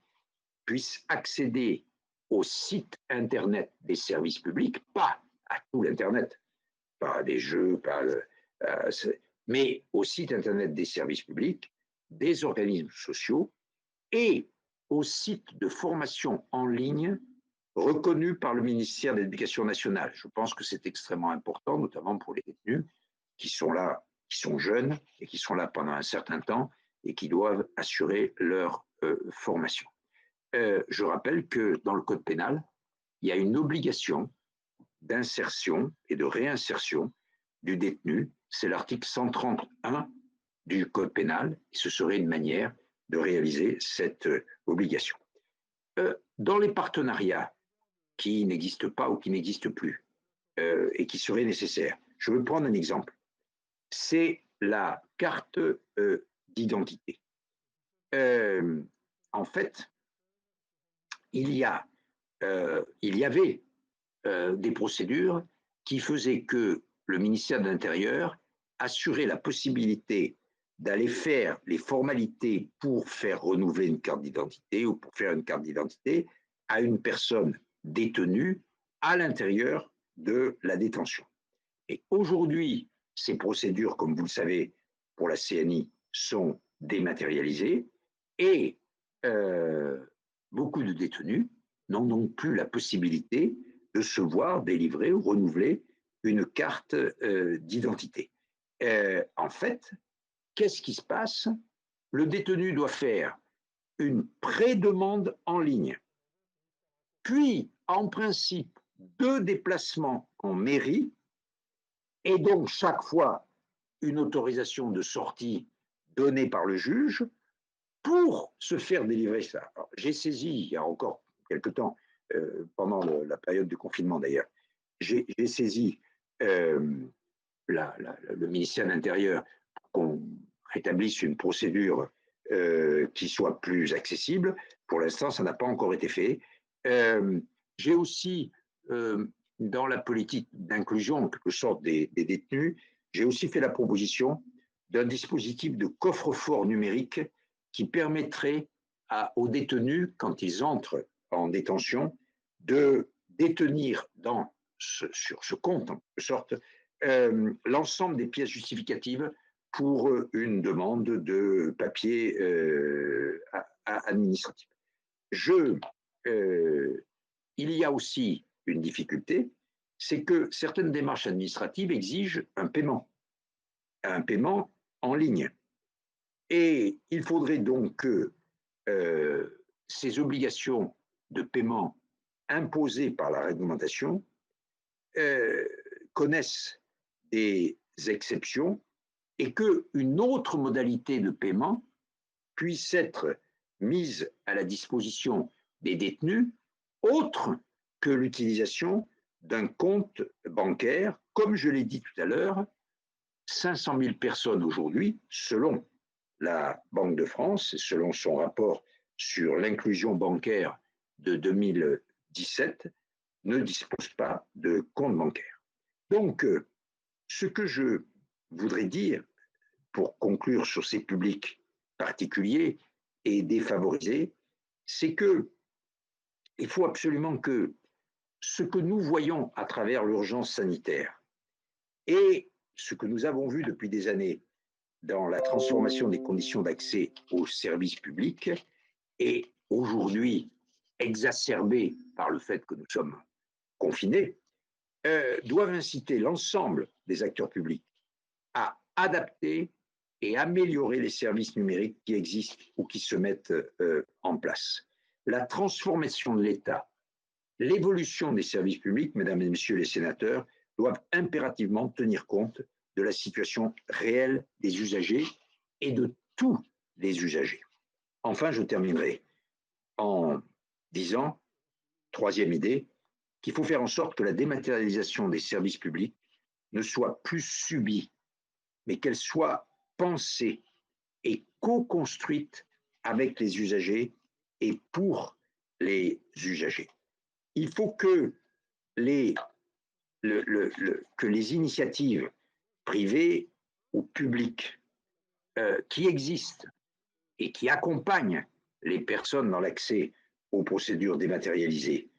puissent accéder au site Internet des services publics, pas à tout l'Internet, pas à des jeux, mais au site Internet des services publics, des organismes sociaux et au site de formation en ligne reconnu par le ministère de l'Éducation nationale. Je pense que c'est extrêmement important, notamment pour les détenus qui sont là, qui sont jeunes et qui sont là pendant un certain temps et qui doivent assurer leur formation. Je rappelle que dans le Code pénal, il y a une obligation d'insertion et de réinsertion du détenu. C'est l'article 131 du Code pénal. Et ce serait une manière de réaliser cette obligation. Dans les partenariats qui n'existent pas ou qui n'existent plus et qui seraient nécessaires, je veux prendre un exemple. C'est la carte d'identité. En fait, il y avait des procédures qui faisaient que le ministère de l'Intérieur assurait la possibilité d'aller faire les formalités pour faire renouveler une carte d'identité ou pour faire une carte d'identité à une personne détenue à l'intérieur de la détention. Et aujourd'hui, ces procédures, comme vous le savez, pour la CNI, sont dématérialisées et beaucoup de détenus n'ont donc plus la possibilité de se voir délivrer ou renouveler une carte d'identité. En fait, qu'est-ce qui se passe? Le détenu doit faire une pré-demande en ligne, puis, en principe, 2 déplacements en mairie, et donc chaque fois une autorisation de sortie donnée par le juge Pour se faire délivrer ça, j'ai saisi, il y a encore quelque temps, pendant la période du confinement d'ailleurs, j'ai saisi le ministère de l'Intérieur pour qu'on rétablisse une procédure qui soit plus accessible. Pour l'instant, ça n'a pas encore été fait. J'ai aussi, dans la politique d'inclusion, en quelque sorte, des détenus, j'ai aussi fait la proposition d'un dispositif de coffre-fort numérique qui permettrait aux détenus, quand ils entrent en détention, de détenir sur ce compte, en quelque sorte, l'ensemble des pièces justificatives pour une demande de papier administratif. Il y a aussi une difficulté, c'est que certaines démarches administratives exigent un paiement en ligne. Et il faudrait donc que ces obligations de paiement imposées par la réglementation connaissent des exceptions et qu'une autre modalité de paiement puisse être mise à la disposition des détenus, autre que l'utilisation d'un compte bancaire. Comme je l'ai dit tout à l'heure, 500 000 personnes aujourd'hui, selon la Banque de France, selon son rapport sur l'inclusion bancaire de 2017, ne disposent pas de compte bancaire. Donc, ce que je voudrais dire, pour conclure sur ces publics particuliers et défavorisés, c'est qu'il faut absolument que ce que nous voyons à travers l'urgence sanitaire et ce que nous avons vu depuis des années dans la transformation des conditions d'accès aux services publics est aujourd'hui exacerbé par le fait que nous sommes confinés, doivent inciter l'ensemble des acteurs publics à adapter et améliorer les services numériques qui existent ou qui se mettent en place. La transformation de l'État, l'évolution des services publics, mesdames et messieurs les sénateurs, doivent impérativement tenir compte de la situation réelle des usagers et de tous les usagers. Enfin, je terminerai en disant, troisième idée, qu'il faut faire en sorte que la dématérialisation des services publics ne soit plus subie, mais qu'elle soit pensée et co-construite avec les usagers et pour les usagers. Il faut que les initiatives privées ou publiques qui existent et qui accompagnent les personnes dans l'accès aux procédures dématérialisées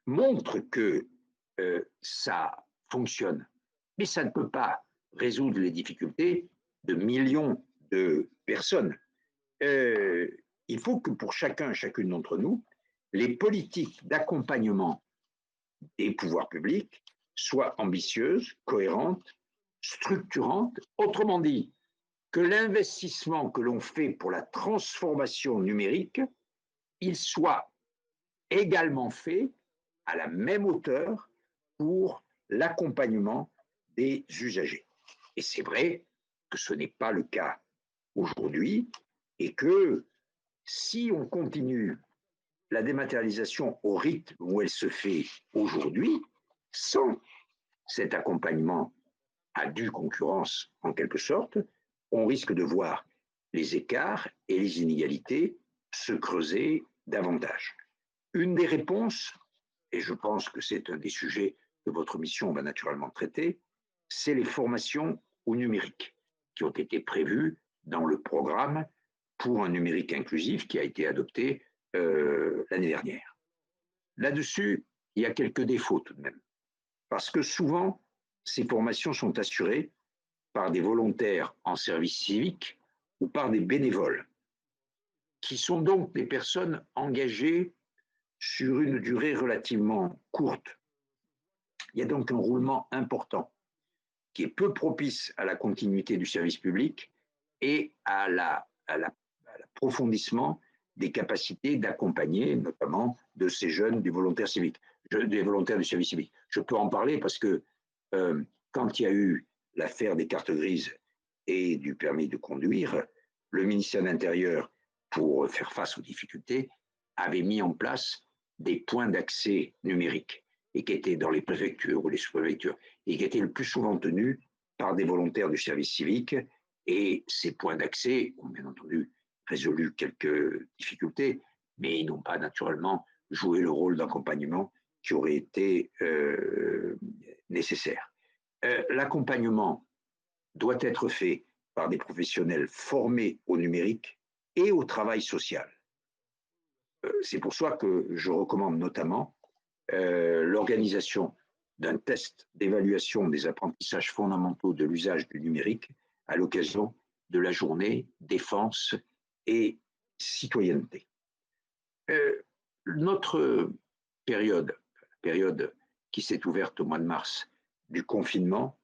montrent que ça fonctionne. Mais ça ne peut pas résoudre les difficultés de millions de personnes. Il faut que pour chacune d'entre nous, les politiques d'accompagnement des pouvoirs publics soient ambitieuses, cohérentes, structurantes. Autrement dit, que l'investissement que l'on fait pour la transformation numérique, il soit également fait à la même hauteur pour l'accompagnement des usagers. Et c'est vrai que ce n'est pas le cas aujourd'hui et que si on continue la dématérialisation au rythme où elle se fait aujourd'hui, sans cet accompagnement à due concurrence en quelque sorte, on risque de voir les écarts et les inégalités se creuser davantage. Une des réponses, et je pense que c'est un des sujets que votre mission va naturellement traiter, c'est les formations au numérique qui ont été prévues dans le programme pour un numérique inclusif qui a été adopté l'année dernière. Là-dessus, il y a quelques défauts tout de même, parce que souvent, ces formations sont assurées par des volontaires en service civique ou par des bénévoles, qui sont donc des personnes engagées sur une durée relativement courte. Il y a donc un roulement important qui est peu propice à la continuité du service public et à l'approfondissement des capacités d'accompagner, notamment de ces jeunes des volontaires civiques, des volontaires du service civique. Je peux en parler parce que quand il y a eu l'affaire des cartes grises et du permis de conduire, le ministère de l'Intérieur, pour faire face aux difficultés, avait mis en place des points d'accès numériques et qui étaient dans les préfectures ou les sous-préfectures et qui étaient le plus souvent tenus par des volontaires du service civique. Et ces points d'accès ont bien entendu résolu quelques difficultés, mais ils n'ont pas naturellement joué le rôle d'accompagnement qui aurait été nécessaire. L'accompagnement doit être fait par des professionnels formés au numérique et au travail social. C'est pour ça que je recommande notamment l'organisation d'un test d'évaluation des apprentissages fondamentaux de l'usage du numérique à l'occasion de la journée défense et citoyenneté. Notre période qui s'est ouverte au mois de mars du confinement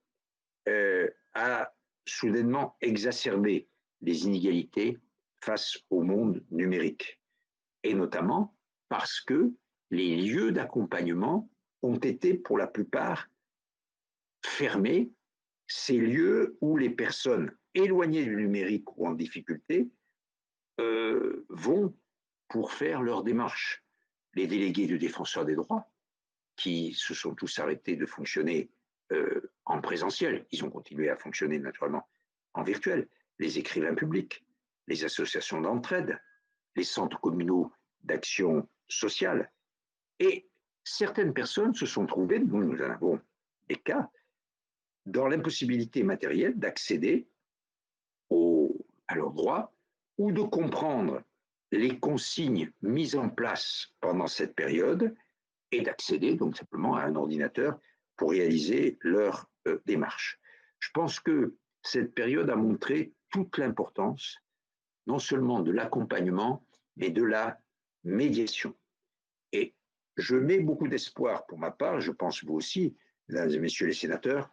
a soudainement exacerbé les inégalités face au monde numérique, et notamment parce que les lieux d'accompagnement ont été pour la plupart fermés, ces lieux où les personnes éloignées du numérique ou en difficulté vont pour faire leur démarche. Les délégués du défenseur des droits, qui se sont tous arrêtés de fonctionner en présentiel, ils ont continué à fonctionner naturellement en virtuel, les écrivains publics, les associations d'entraide, les centres communaux d'action sociale. Et certaines personnes se sont trouvées, nous en avons des cas, dans l'impossibilité matérielle d'accéder à leurs droits ou de comprendre les consignes mises en place pendant cette période et d'accéder donc simplement à un ordinateur pour réaliser leur démarche. Je pense que cette période a montré toute l'importance non seulement de l'accompagnement, mais de la médiation. Et je mets beaucoup d'espoir pour ma part, je pense vous aussi, mesdames et messieurs les sénateurs,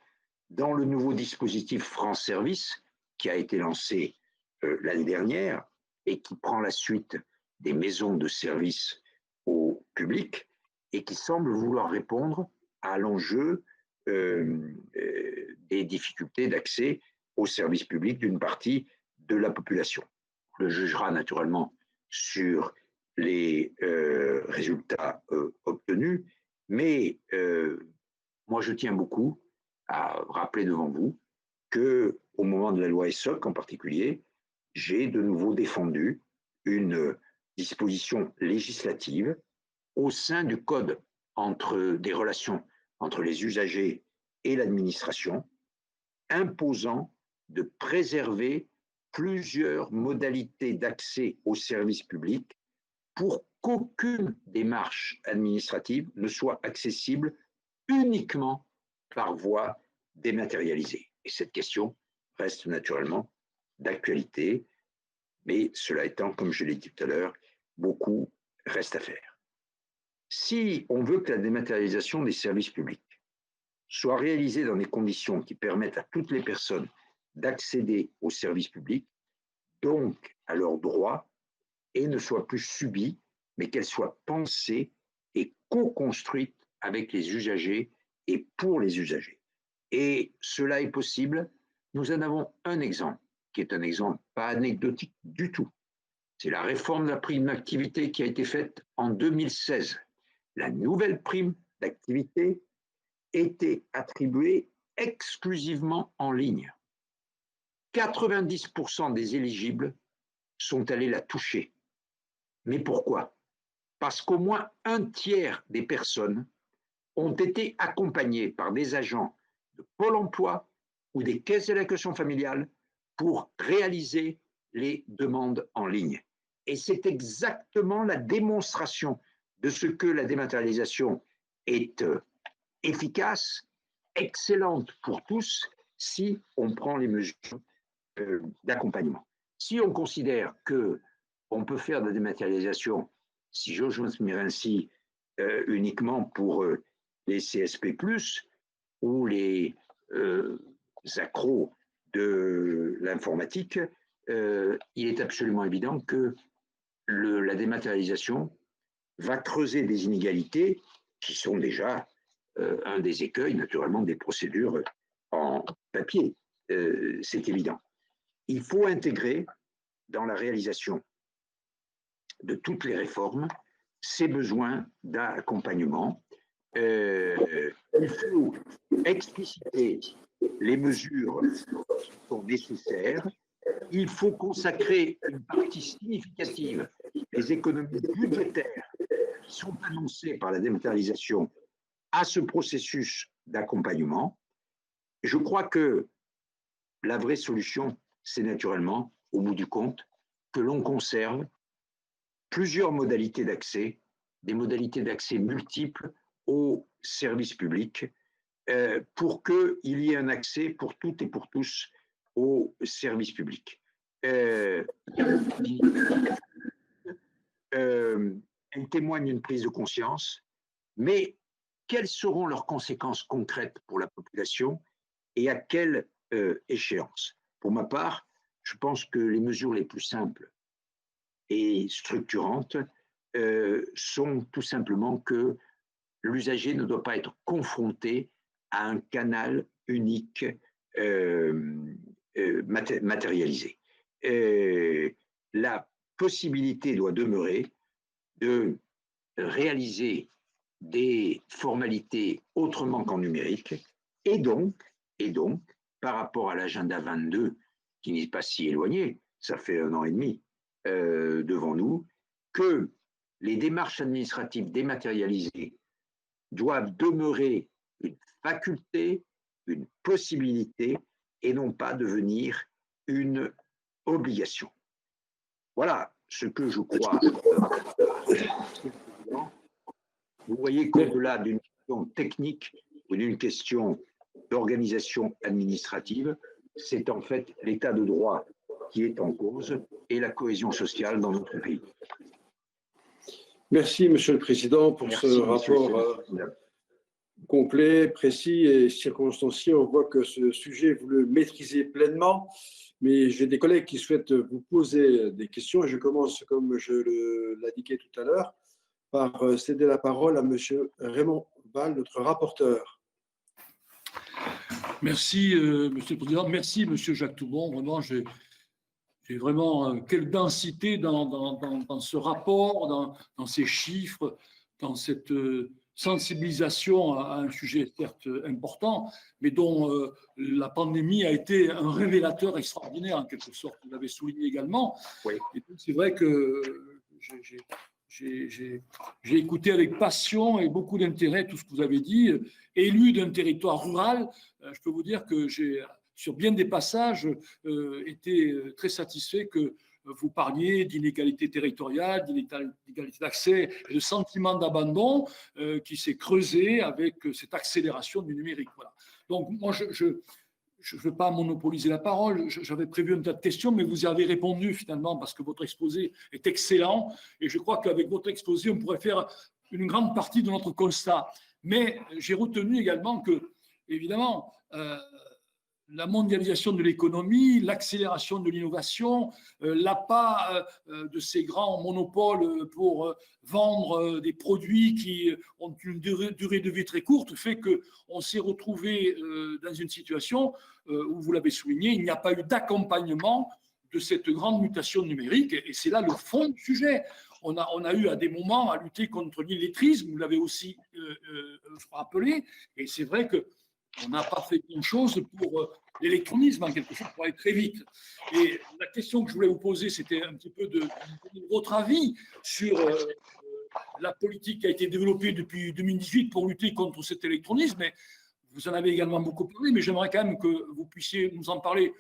dans le nouveau dispositif France Service qui a été lancé l'année dernière et qui prend la suite des maisons de service au public et qui semble vouloir répondre à l'enjeu des difficultés d'accès aux services publics d'une partie de la population. On le jugera naturellement sur les résultats obtenus, mais moi je tiens beaucoup à rappeler devant vous qu'au moment de la loi ESSOC en particulier, j'ai de nouveau défendu une disposition législative au sein du code des relations entre les usagers et l'administration, imposant de préserver plusieurs modalités d'accès aux services publics pour qu'aucune démarche administrative ne soit accessible uniquement par voie dématérialisée. Et cette question reste naturellement d'actualité, mais cela étant, comme je l'ai dit tout à l'heure, beaucoup reste à faire. Si on veut que la dématérialisation des services publics soit réalisée dans des conditions qui permettent à toutes les personnes d'accéder aux services publics, donc à leurs droits, et ne soit plus subie, mais qu'elle soit pensée et co-construite avec les usagers et pour les usagers. Et cela est possible. Nous en avons un exemple, qui est un exemple pas anecdotique du tout. C'est la réforme de la prime d'activité qui a été faite en 2016. La nouvelle prime d'activité était attribuée exclusivement en ligne. 90% des éligibles sont allés la toucher. Mais pourquoi? Parce qu'au moins un tiers des personnes ont été accompagnées par des agents de Pôle emploi ou des caisses d'allocation familiale pour réaliser les demandes en ligne. Et c'est exactement la démonstration de ce que la dématérialisation est efficace, excellente pour tous, si on prend les mesures d'accompagnement. Si on considère qu'on peut faire de la dématérialisation, si j'ose m'exprimer ainsi, uniquement pour les CSP+, ou les accros de l'informatique, il est absolument évident que la dématérialisation va creuser des inégalités qui sont déjà un des écueils, naturellement, des procédures en papier. C'est évident. Il faut intégrer dans la réalisation de toutes les réformes, ces besoins d'accompagnement. Il faut expliciter les mesures qui sont nécessaires. Il faut consacrer une partie significative des économies budgétaires qui sont annoncées par la dématérialisation à ce processus d'accompagnement. Je crois que la vraie solution, c'est naturellement, au bout du compte, que l'on conserve plusieurs modalités d'accès, des modalités d'accès multiples aux services publics, pour qu'il y ait un accès pour toutes et pour tous aux services publics. Elle témoigne d'une prise de conscience, mais quelles seront leurs conséquences concrètes pour la population et à quelle échéance? Pour ma part, je pense que les mesures les plus simples et structurantes sont tout simplement que l'usager ne doit pas être confronté à un canal unique matérialisé. La possibilité doit demeurer de réaliser des formalités autrement qu'en numérique, et donc, par rapport à l'agenda 22, qui n'est pas si éloigné, ça fait 1 an et demi devant nous, que les démarches administratives dématérialisées doivent demeurer une faculté, une possibilité, et non pas devenir une obligation. Voilà ce que je crois. Vous voyez qu'au-delà d'une question technique ou d'une question d'organisation administrative, c'est en fait l'état de droit qui est en cause et la cohésion sociale dans notre pays. Merci, Monsieur le Président, pour ce rapport complet, précis et circonstancié. On voit que ce sujet, vous le maîtrisez pleinement, mais j'ai des collègues qui souhaitent vous poser des questions. Je commence, comme je l'indiquais tout à l'heure, par céder la parole à Monsieur Raymond Vall, notre rapporteur. Merci, Monsieur le Président. Merci, Monsieur Jacques Toubon. Vraiment, j'ai vraiment quelle densité dans ce rapport, dans ces chiffres, dans cette sensibilisation à un sujet certes important, mais dont la pandémie a été un révélateur extraordinaire en quelque sorte. Vous l'avez souligné également. Oui. Et c'est vrai que j'ai écouté avec passion et beaucoup d'intérêt tout ce que vous avez dit. Élu d'un territoire rural, je peux vous dire que j'ai, sur bien des passages, été très satisfait que vous parliez d'inégalité territoriale, d'inégalité d'accès et de sentiment d'abandon qui s'est creusé avec cette accélération du numérique. Voilà. Donc, moi, je ne veux pas monopoliser la parole. J'avais prévu un tas de questions, mais vous y avez répondu finalement parce que votre exposé est excellent. Et je crois qu'avec votre exposé, on pourrait faire une grande partie de notre constat. Mais j'ai retenu également que, évidemment, la mondialisation de l'économie, l'accélération de l'innovation, l'appât de ces grands monopoles pour vendre des produits qui ont une durée de vie très courte fait qu'on s'est retrouvé dans une situation où, vous l'avez souligné, il n'y a pas eu d'accompagnement de cette grande mutation numérique. Et c'est là le fond du sujet. On a eu à des moments à lutter contre l'illettrisme, vous l'avez aussi rappelé, et c'est vrai que on n'a pas fait grand-chose pour l'électronisme, en quelque sorte, pour aller très vite. Et la question que je voulais vous poser, c'était un petit peu de votre avis sur la politique qui a été développée depuis 2018 pour lutter contre cet électronisme. Et vous en avez également beaucoup parlé, mais j'aimerais quand même que vous puissiez nous en parler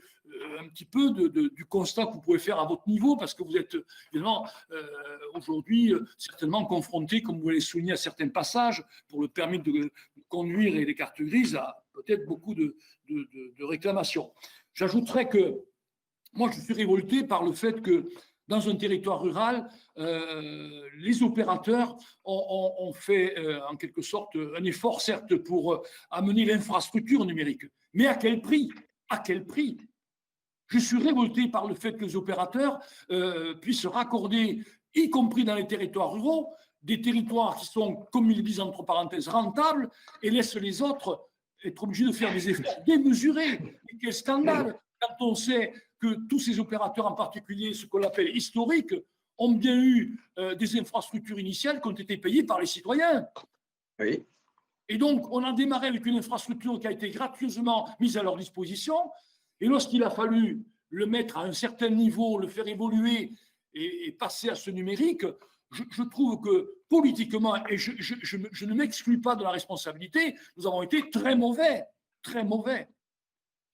un petit peu du constat que vous pouvez faire à votre niveau, parce que vous êtes évidemment aujourd'hui certainement confronté, comme vous l'avez souligné à certains passages, pour le permis de conduire et les cartes grises, à peut-être beaucoup de réclamations. J'ajouterais que moi, je suis révolté par le fait que dans un territoire rural, les opérateurs ont fait en quelque sorte un effort, certes, pour amener l'infrastructure numérique. Mais à quel prix? À quel prix? Je suis révolté par le fait que les opérateurs puissent raccorder, y compris dans les territoires ruraux, des territoires qui sont, comme ils le disent entre parenthèses, rentables, et laissent les autres être obligés de faire des efforts démesurés. Et quel scandale! quand on sait que tous ces opérateurs, en particulier ce qu'on appelle historiques, ont bien eu des infrastructures initiales qui ont été payées par les citoyens. Oui. Et donc, on a démarré avec une infrastructure qui a été gracieusement mise à leur disposition. Et lorsqu'il a fallu le mettre à un certain niveau, le faire évoluer et passer à ce numérique, je trouve que politiquement, et je ne m'exclus pas de la responsabilité, nous avons été très mauvais, très mauvais.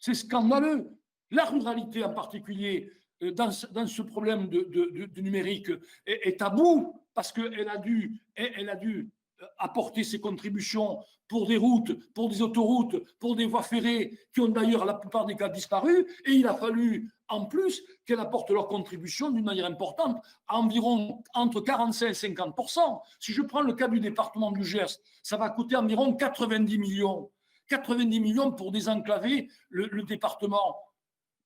C'est scandaleux. La ruralité en particulier, dans ce problème de numérique, est à bout parce qu'elle a dû apporter ses contributions pour des routes, pour des autoroutes, pour des voies ferrées qui ont d'ailleurs la plupart des cas disparu, et il a fallu en plus qu'elles apportent leur contribution d'une manière importante, environ entre 45 et 50%. Si je prends le cas du département du Gers, ça va coûter environ 90 millions. 90 millions pour désenclaver le département.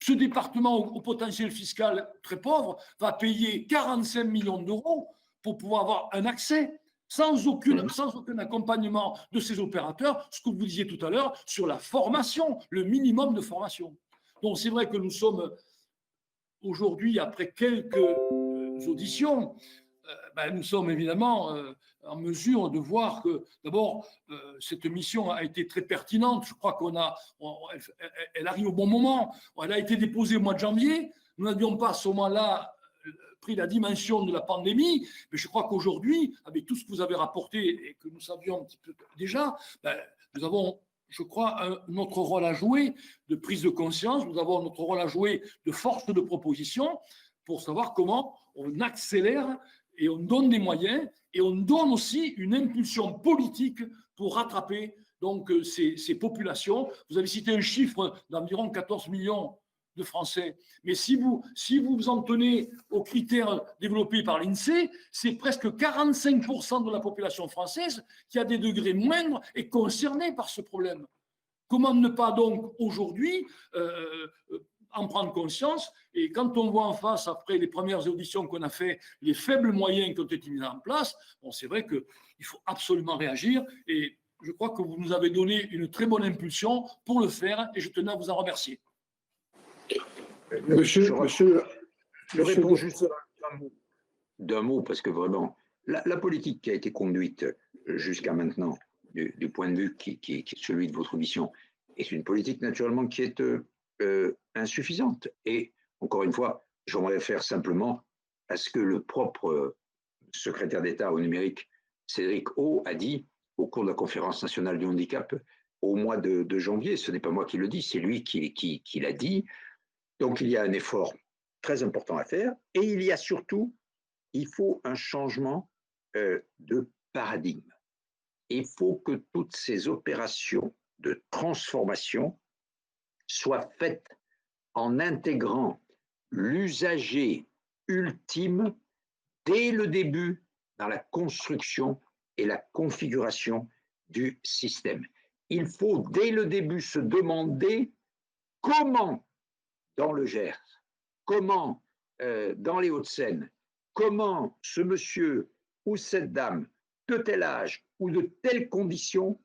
Ce département au potentiel fiscal très pauvre va payer 45 millions d'euros pour pouvoir avoir un accès sans aucun accompagnement de ces opérateurs, ce que vous disiez tout à l'heure sur la formation, le minimum de formation. Donc c'est vrai que nous sommes aujourd'hui, après quelques auditions, nous sommes évidemment en mesure de voir que, d'abord, cette mission a été très pertinente. Je crois elle arrive au bon moment. Elle a été déposée au mois de janvier. Nous n'avions pas à ce moment-là pris la dimension de la pandémie, mais je crois qu'aujourd'hui, avec tout ce que vous avez rapporté et que nous savions un petit peu déjà, nous avons, je crois, notre rôle à jouer de prise de conscience, nous avons notre rôle à jouer de force de proposition pour savoir comment on accélère et on donne des moyens et on donne aussi une impulsion politique pour rattraper donc ces populations. Vous avez cité un chiffre d'environ 14 millions de Français. Mais si vous vous en tenez aux critères développés par l'INSEE, c'est presque 45% de la population française qui, à des degrés moindres, est concernée par ce problème. Comment ne pas donc aujourd'hui en prendre conscience? Et quand on voit en face, après les premières auditions qu'on a fait, les faibles moyens qui ont été mis en place, bon, c'est vrai qu'il faut absolument réagir. Et je crois que vous nous avez donné une très bonne impulsion pour le faire et je tenais à vous en remercier. Je réponds juste d'un mot, parce que vraiment, la politique qui a été conduite jusqu'à maintenant, du point de vue qui est celui de votre mission, est une politique naturellement qui est insuffisante. Et encore une fois, j'en réfère simplement à ce que le propre secrétaire d'État au numérique, Cédric O, a dit au cours de la conférence nationale du handicap au mois de janvier. Ce n'est pas moi qui le dis, c'est lui qui l'a dit. Donc, il y a un effort très important à faire et il y a surtout, il faut un changement de paradigme. Il faut que toutes ces opérations de transformation soient faites en intégrant l'usager ultime dès le début dans la construction et la configuration du système. Il faut dès le début se demander comment dans le Gers, comment dans les Hauts-de-Seine, comment ce monsieur ou cette dame de tel âge ou de telles conditions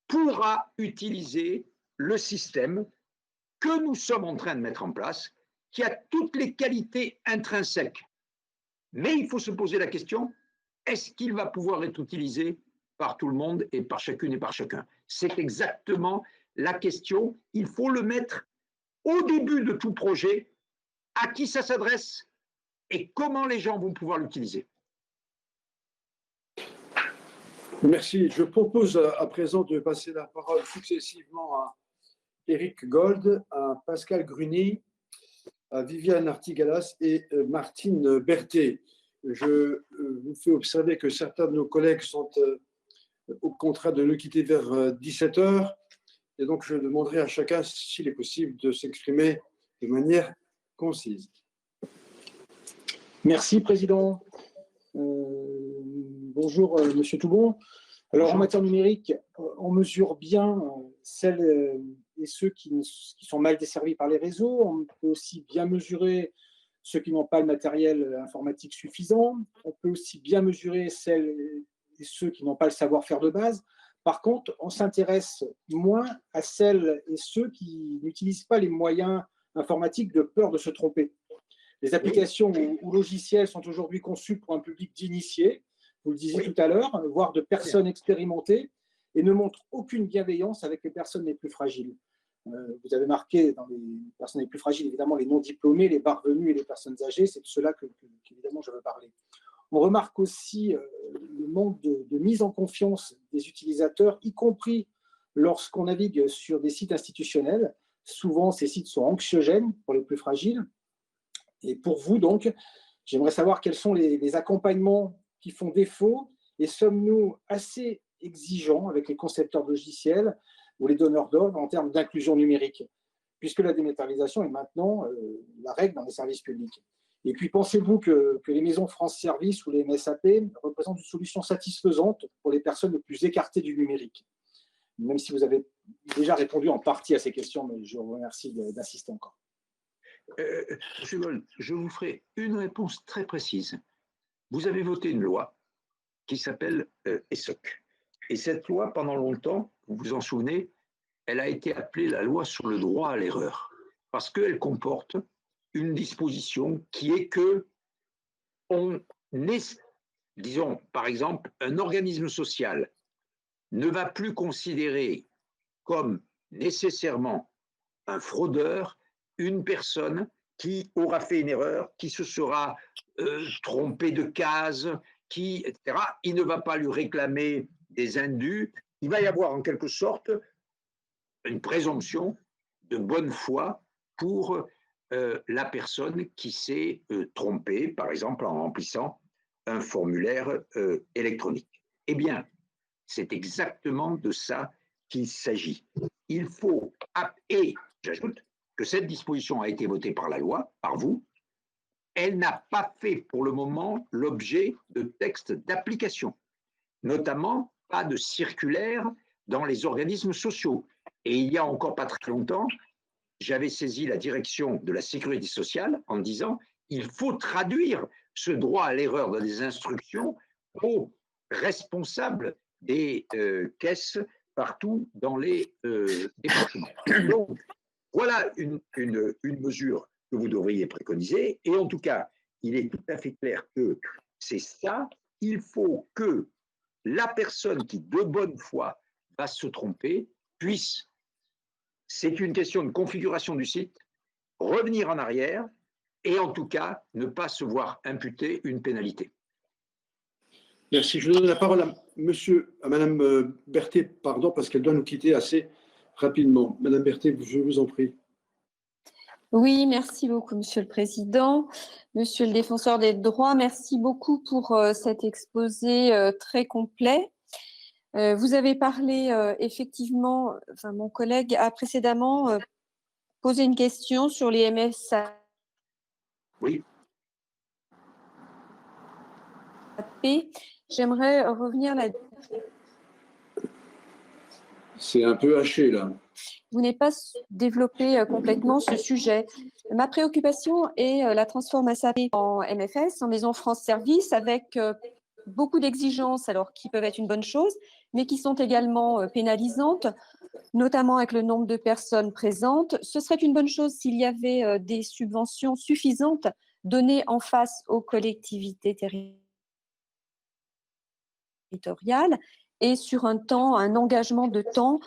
pourra utiliser le système que nous sommes en train de mettre en place, qui a toutes les qualités intrinsèques. Mais il faut se poser la question, est-ce qu'il va pouvoir être utilisé par tout le monde et par chacune et par chacun? C'est exactement la question. Il faut le mettre au début de tout projet, à qui ça s'adresse et comment les gens vont pouvoir l'utiliser. Merci. Je propose à présent de passer la parole successivement à Éric Gold, à Pascal Gruny, à Viviane Artigalas et Martine Berthet. Je vous fais observer que certains de nos collègues sont au contrat de nous quitter vers 17h. Et donc, je demanderai à chacun, s'il est possible, de s'exprimer de manière concise. Merci, Président. Bonjour, Monsieur Toubon. Alors, en matière numérique, on mesure bien celles et ceux qui sont mal desservis par les réseaux. On peut aussi bien mesurer ceux qui n'ont pas le matériel informatique suffisant. On peut aussi bien mesurer celles et ceux qui n'ont pas le savoir-faire de base. Par contre, on s'intéresse moins à celles et ceux qui n'utilisent pas les moyens informatique de peur de se tromper. Les applications ou logiciels sont aujourd'hui conçus pour un public d'initiés, vous le disiez tout à l'heure, voire de personnes expérimentées, et ne montrent aucune bienveillance avec les personnes les plus fragiles. Vous avez marqué dans les personnes les plus fragiles, évidemment, les non-diplômés, les parvenus et les personnes âgées, c'est de cela qu'évidemment je veux parler. On remarque aussi le manque de mise en confiance des utilisateurs, y compris lorsqu'on navigue sur des sites institutionnels. Souvent, ces sites sont anxiogènes pour les plus fragiles. Et pour vous, donc, j'aimerais savoir quels sont les accompagnements qui font défaut et sommes-nous assez exigeants avec les concepteurs de logiciels ou les donneurs d'ordre en termes d'inclusion numérique, puisque la dématérialisation est maintenant la règle dans les services publics. Et puis, pensez-vous que les maisons France Service ou les MSAP représentent une solution satisfaisante pour les personnes les plus écartées du numérique? Même si vous avez déjà répondu en partie à ces questions, mais je vous remercie d'insister encore. Monsieur Gold, je vous ferai une réponse très précise. Vous avez voté une loi qui s'appelle ESSOC. Et cette loi, pendant longtemps, vous vous en souvenez, elle a été appelée la loi sur le droit à l'erreur, parce qu'elle comporte une disposition qui est que disons, par exemple, un organisme social ne va plus considérer comme nécessairement un fraudeur une personne qui aura fait une erreur, qui se sera trompé de case, etc. Il ne va pas lui réclamer des indus. Il va y avoir en quelque sorte une présomption de bonne foi pour la personne qui s'est trompée, par exemple en remplissant un formulaire électronique. Eh bien, c'est exactement de ça qu'il s'agit. Il faut, et j'ajoute que cette disposition a été votée par la loi, par vous, elle n'a pas fait pour le moment l'objet de textes d'application, notamment pas de circulaire dans les organismes sociaux. Et il y a encore pas très longtemps, j'avais saisi la direction de la sécurité sociale en disant il faut traduire ce droit à l'erreur dans des instructions aux responsables des caisses partout dans les départements. Donc, voilà une mesure que vous devriez préconiser. Et en tout cas, il est tout à fait clair que c'est ça. Il faut que la personne qui, de bonne foi, va se tromper, puisse, c'est une question de configuration du site, revenir en arrière et en tout cas ne pas se voir imputer une pénalité. Merci. Je donne la parole à Madame Berthet, pardon, parce qu'elle doit nous quitter assez rapidement. Madame Berthet, je vous en prie. Oui, merci beaucoup, Monsieur le Président. Monsieur le Défenseur des droits, merci beaucoup pour cet exposé très complet. Vous avez parlé effectivement, enfin mon collègue a précédemment posé une question sur les MSAP. Oui. J'aimerais revenir là-dessus. C'est un peu haché, là. Vous n'avez pas développé complètement ce sujet. Ma préoccupation est la transformation en MFS, en Maison France Service, avec beaucoup d'exigences, alors qui peuvent être une bonne chose, mais qui sont également pénalisantes, notamment avec le nombre de personnes présentes. Ce serait une bonne chose s'il y avait des subventions suffisantes données en face aux collectivités territoriales et sur un engagement de temps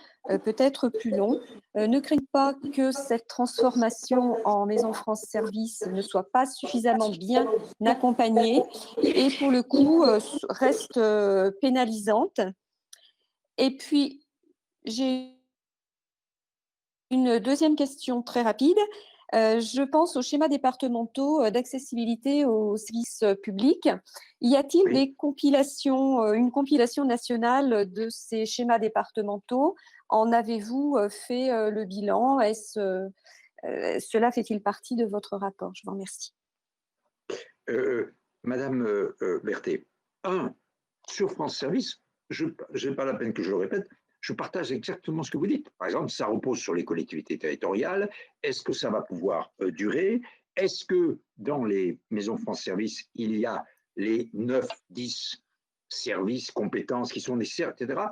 peut-être plus long. Ne craignez pas que cette transformation en Maison France Service ne soit pas suffisamment bien accompagnée et pour le coup reste pénalisante. Et puis, j'ai une deuxième question très rapide. Je pense aux schémas départementaux d'accessibilité aux services publics. Y a-t-il des compilations, une compilation nationale de ces schémas départementaux? En avez-vous fait le bilan? Cela fait-il partie de votre rapport? Je vous remercie. Madame Berthet, sur France Service, je n'ai pas la peine que je le répète, je partage exactement ce que vous dites. Par exemple, ça repose sur les collectivités territoriales. Est-ce que ça va pouvoir durer? Est-ce que dans les maisons France Service, il y a les 9, 10 services, compétences qui sont nécessaires, etc.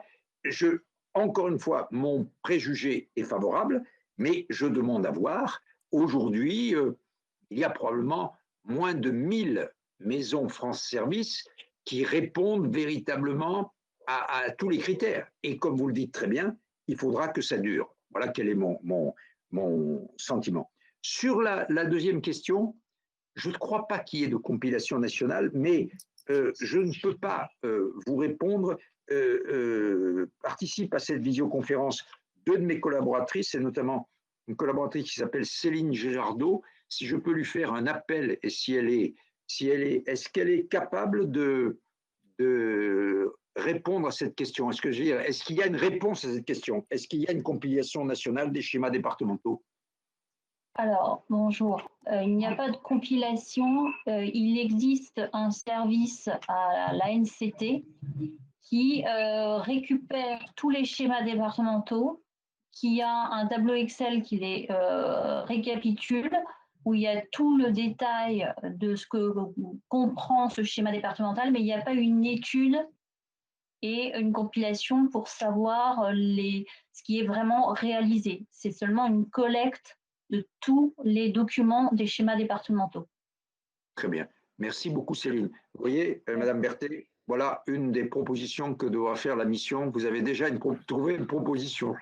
Encore une fois, mon préjugé est favorable, mais je demande à voir aujourd'hui, il y a probablement moins de 1000 maisons France Service qui répondent véritablement à tous les critères. Et comme vous le dites très bien, il faudra que ça dure. Voilà quel est mon sentiment. Sur la deuxième question, je ne crois pas qu'il y ait de compilation nationale, mais je ne peux pas vous répondre. Participe à cette visioconférence deux de mes collaboratrices, et notamment une collaboratrice qui s'appelle Céline Gérardot. Si je peux lui faire un appel, et est-ce qu'elle est capable de répondre à cette question? Est-ce qu'il y a une réponse à cette question? Est-ce qu'il y a une compilation nationale des schémas départementaux? Alors, bonjour. Il n'y a pas de compilation. Il existe un service à l'ANCT qui récupère tous les schémas départementaux, qui a un tableau Excel qui les récapitule, où il y a tout le détail de ce que comprend ce schéma départemental, mais il n'y a pas une étude et une compilation pour savoir ce qui est vraiment réalisé. C'est seulement une collecte de tous les documents des schémas départementaux. Très bien. Merci beaucoup, Céline. Vous voyez, Madame Berthet, voilà une des propositions que devra faire la mission. Vous avez déjà trouvé une proposition.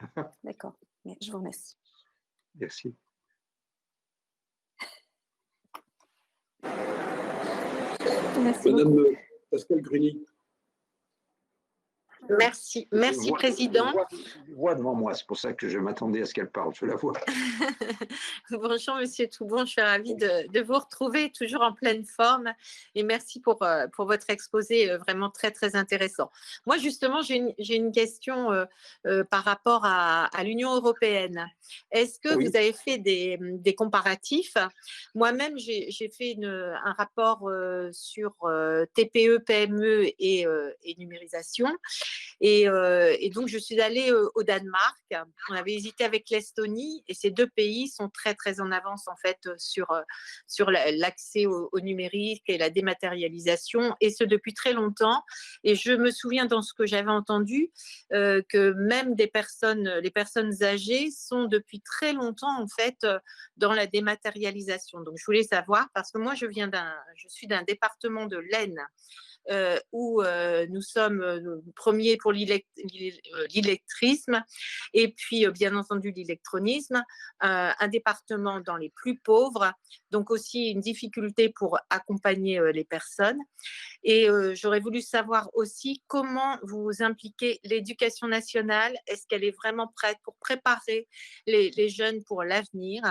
D'accord. Je vous remercie. Merci. Merci Madame beaucoup. Pascale Gruny. Merci, Président. Je vois devant moi, c'est pour ça que je m'attendais à ce qu'elle parle, je la vois. Bonjour Monsieur Toubon, je suis ravie de vous retrouver, toujours en pleine forme, et merci pour votre exposé vraiment très très intéressant. Moi justement, j'ai une question par rapport à l'Union européenne. Est-ce que Oui. vous avez fait des comparatifs? Moi-même, j'ai fait un rapport sur TPE, PME et numérisation. Et donc, je suis allée au Danemark. On avait hésité avec l'Estonie et ces deux pays sont très, très en avance en fait sur l'accès au numérique et la dématérialisation, et ce depuis très longtemps. Et je me souviens dans ce que j'avais entendu que même les personnes âgées sont depuis très longtemps en fait dans la dématérialisation. Donc, je voulais savoir, parce que moi, je suis d'un département de l'Aisne, où nous sommes premiers pour l'illettrisme et puis bien entendu l'électronisme, un département dans les plus pauvres, donc aussi une difficulté pour accompagner les personnes. Et j'aurais voulu savoir aussi comment vous impliquez l'éducation nationale. Est-ce qu'elle est vraiment prête pour préparer les jeunes pour l'avenir?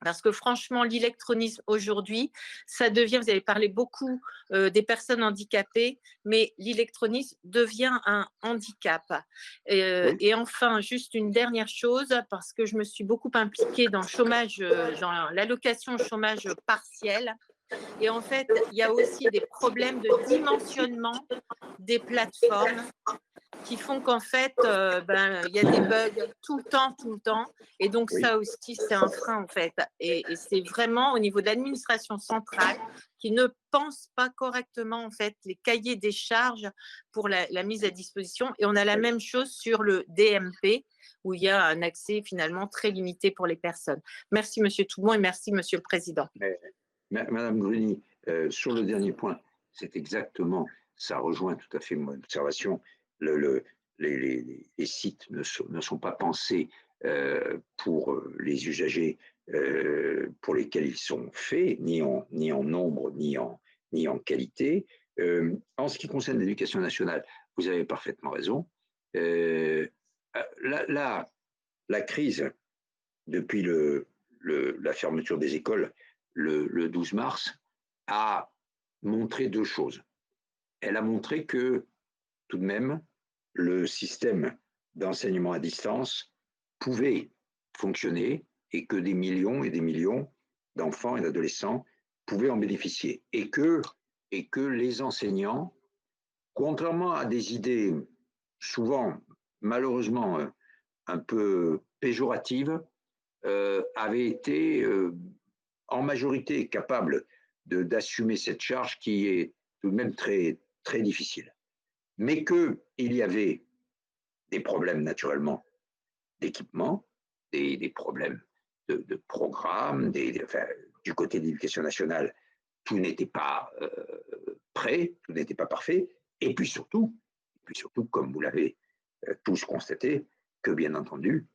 Parce que franchement, l'électronisme aujourd'hui, ça devient, vous avez parlé beaucoup des personnes handicapées, mais l'électronisme devient un handicap. Oui. Et enfin, juste une dernière chose, parce que je me suis beaucoup impliquée dans le chômage, dans l'allocation au chômage partiel. Et en fait, il y a aussi des problèmes de dimensionnement des plateformes qui font qu'en fait, il y a des bugs tout le temps. Et donc, Oui. ça aussi, c'est un frein, en fait. Et c'est vraiment au niveau de l'administration centrale qui ne pense pas correctement, en fait, les cahiers des charges pour la mise à disposition. Et on a la même chose sur le DMP, où il y a un accès finalement très limité pour les personnes. Merci, Monsieur Toubon, et merci, Monsieur le Président. Madame Gruny, sur le dernier point, c'est exactement, ça rejoint tout à fait mon observation. Les sites ne sont pas pensés pour les usagers pour lesquels ils sont faits, ni en nombre, ni en qualité. En ce qui concerne l'éducation nationale, vous avez parfaitement raison. La crise, depuis la fermeture des écoles le 12 mars, a montré deux choses. Elle a montré que, tout de même, le système d'enseignement à distance pouvait fonctionner et que des millions et des millions d'enfants et d'adolescents pouvaient en bénéficier. Et que les enseignants, contrairement à des idées souvent, malheureusement, un peu péjoratives, avaient été en majorité capables d'assumer cette charge qui est tout de même très, très difficile. Mais qu'il y avait des problèmes naturellement d'équipement, des problèmes de programmes, du côté de l'éducation nationale, tout n'était pas prêt, tout n'était pas parfait. Et puis surtout, comme vous l'avez tous constaté, que bien entendu,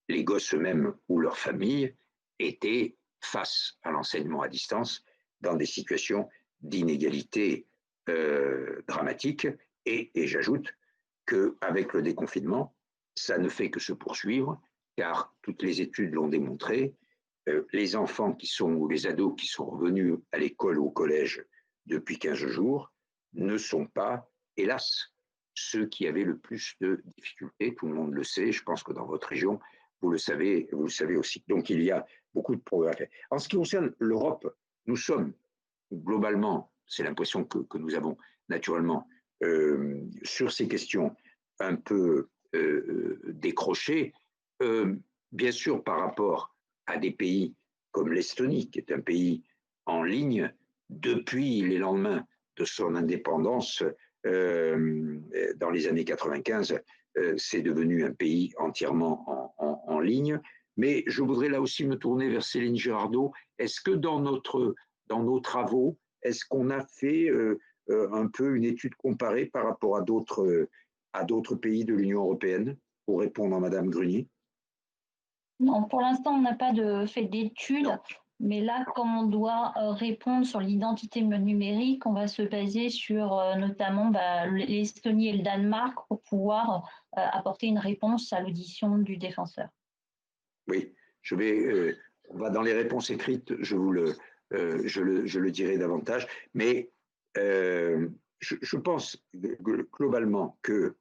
les gosses eux-mêmes ou leurs familles étaient face à l'enseignement à distance dans des situations d'inégalité dramatique. Et j'ajoute qu'avec le déconfinement, ça ne fait que se poursuivre, car toutes les études l'ont démontré, les enfants ou les ados qui sont revenus à l'école ou au collège depuis 15 jours ne sont pas, hélas, ceux qui avaient le plus de difficultés. Tout le monde le sait, je pense que dans votre région, vous le savez aussi. Donc il y a beaucoup de progrès à faire. En ce qui concerne l'Europe, nous sommes globalement, c'est l'impression que nous avons naturellement, sur ces questions un peu décrochées, bien sûr par rapport à des pays comme l'Estonie, qui est un pays en ligne depuis les lendemains de son indépendance dans les années 95, c'est devenu un pays entièrement en ligne. Mais je voudrais là aussi me tourner vers Céline Girardot. Est-ce que dans nos travaux, est-ce qu'on a fait un peu une étude comparée par rapport à d'autres pays de l'Union européenne, pour répondre à Madame Grunier? Non, pour l'instant, on n'a pas fait d'études, mais là, comme on doit répondre sur l'identité numérique, on va se baser sur notamment l'Estonie et le Danemark pour pouvoir apporter une réponse à l'audition du défenseur. Oui, on va dans les réponses écrites, je le dirai davantage, mais je pense globalement que,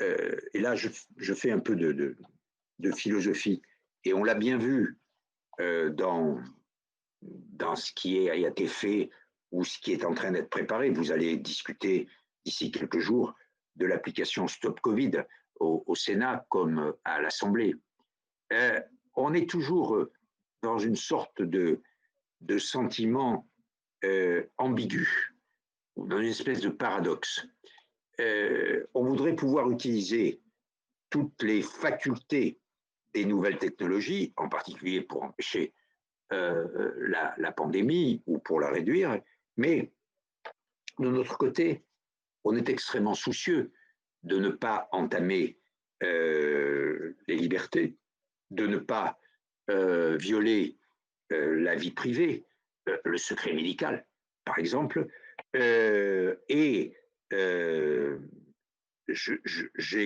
et là je fais un peu de philosophie, et on l'a bien vu dans ce qui a été fait ou ce qui est en train d'être préparé. Vous allez discuter d'ici quelques jours de l'application Stop Covid au Sénat comme à l'Assemblée. On est toujours dans une sorte de sentiment ambigu, dans une espèce de paradoxe. On voudrait pouvoir utiliser toutes les facultés des nouvelles technologies, en particulier pour empêcher la pandémie ou pour la réduire, mais de notre côté, on est extrêmement soucieux de ne pas entamer les libertés, de ne pas violer la vie privée, le secret médical, par exemple. J'ai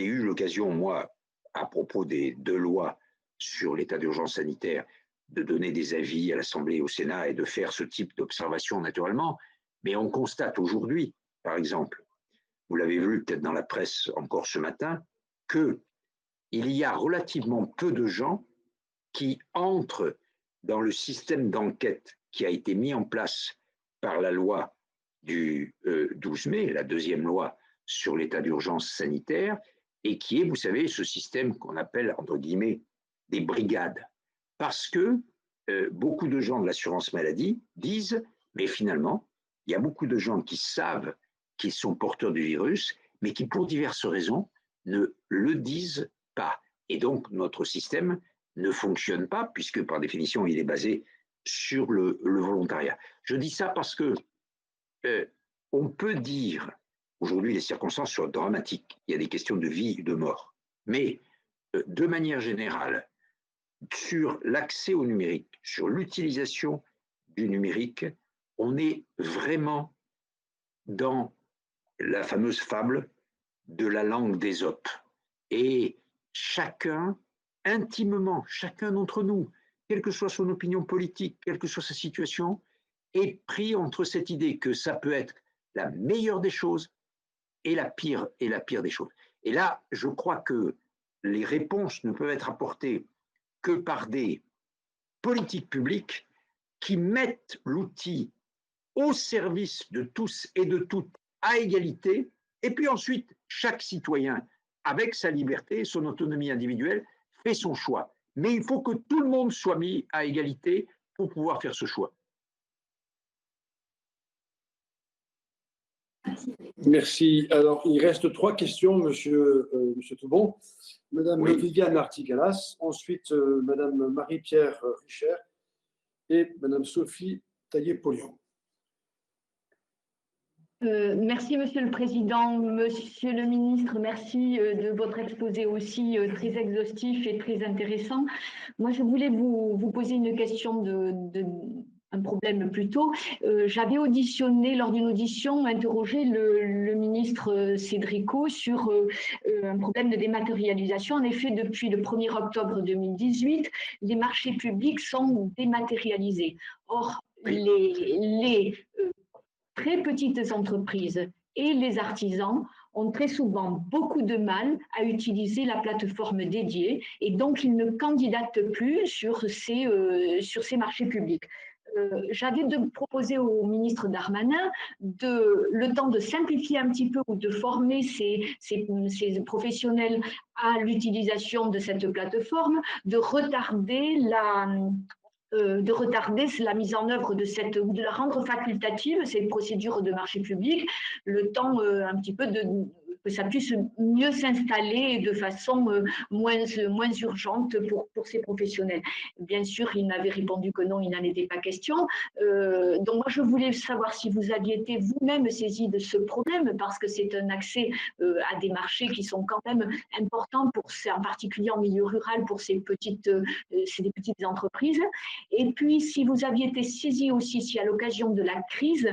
eu l'occasion, moi, à propos des 2 lois sur l'état d'urgence sanitaire, de donner des avis à l'Assemblée et au Sénat et de faire ce type d'observation naturellement. Mais on constate aujourd'hui, par exemple, vous l'avez vu peut-être dans la presse encore ce matin, qu'il y a relativement peu de gens qui entrent dans le système d'enquête qui a été mis en place par la loi du 12 mai, la 2e loi sur l'état d'urgence sanitaire, et qui est, vous savez, ce système qu'on appelle, entre guillemets, des brigades. Parce que beaucoup de gens de l'assurance maladie disent, mais finalement, il y a beaucoup de gens qui savent qu'ils sont porteurs du virus, mais qui, pour diverses raisons, ne le disent pas. Et donc, notre système ne fonctionne pas, puisque par définition, il est basé sur le volontariat. Je dis ça parce que on peut dire, aujourd'hui, les circonstances sont dramatiques. Il y a des questions de vie et de mort. Mais de manière générale, sur l'accès au numérique, sur l'utilisation du numérique, on est vraiment dans la fameuse fable de la langue d'Ésope. Et chacun, intimement, chacun d'entre nous, quelle que soit son opinion politique, quelle que soit sa situation, est pris entre cette idée que ça peut être la meilleure des choses et la pire des choses. Et là, je crois que les réponses ne peuvent être apportées que par des politiques publiques qui mettent l'outil au service de tous et de toutes à égalité, et puis ensuite, chaque citoyen, avec sa liberté, son autonomie individuelle, fait son choix. Mais il faut que tout le monde soit mis à égalité pour pouvoir faire ce choix. Merci. Alors, il reste 3 questions, monsieur Toubon. Madame Viviane Artigalas, ensuite Madame Marie-Pierre Richer et Madame Sophie Taillé-Polion. Merci, Monsieur le Président. Monsieur le Ministre, merci de votre exposé aussi très exhaustif et très intéressant. Moi, je voulais vous poser une question un problème plutôt. J'avais auditionné, lors d'une audition, interrogé le ministre Cédrico sur un problème de dématérialisation. En effet, depuis le 1er octobre 2018, les marchés publics sont dématérialisés. Or, les très petites entreprises et les artisans ont très souvent beaucoup de mal à utiliser la plateforme dédiée et donc ils ne candidatent plus sur ces marchés publics. J'avais proposé au ministre Darmanin le temps de simplifier un petit peu ou de former ces professionnels à l'utilisation de cette plateforme, de retarder la mise en œuvre de la rendre facultative, cette procédure de marché public, le temps un petit peu que ça puisse mieux s'installer de façon moins urgente pour ces professionnels. Bien sûr, il m'avait répondu que non, il n'en était pas question. Donc moi, je voulais savoir si vous aviez été vous-même saisi de ce problème, parce que c'est un accès à des marchés qui sont quand même importants, en particulier en milieu rural, pour ces petites entreprises. Et puis, si vous aviez été saisi aussi, si à l'occasion de la crise,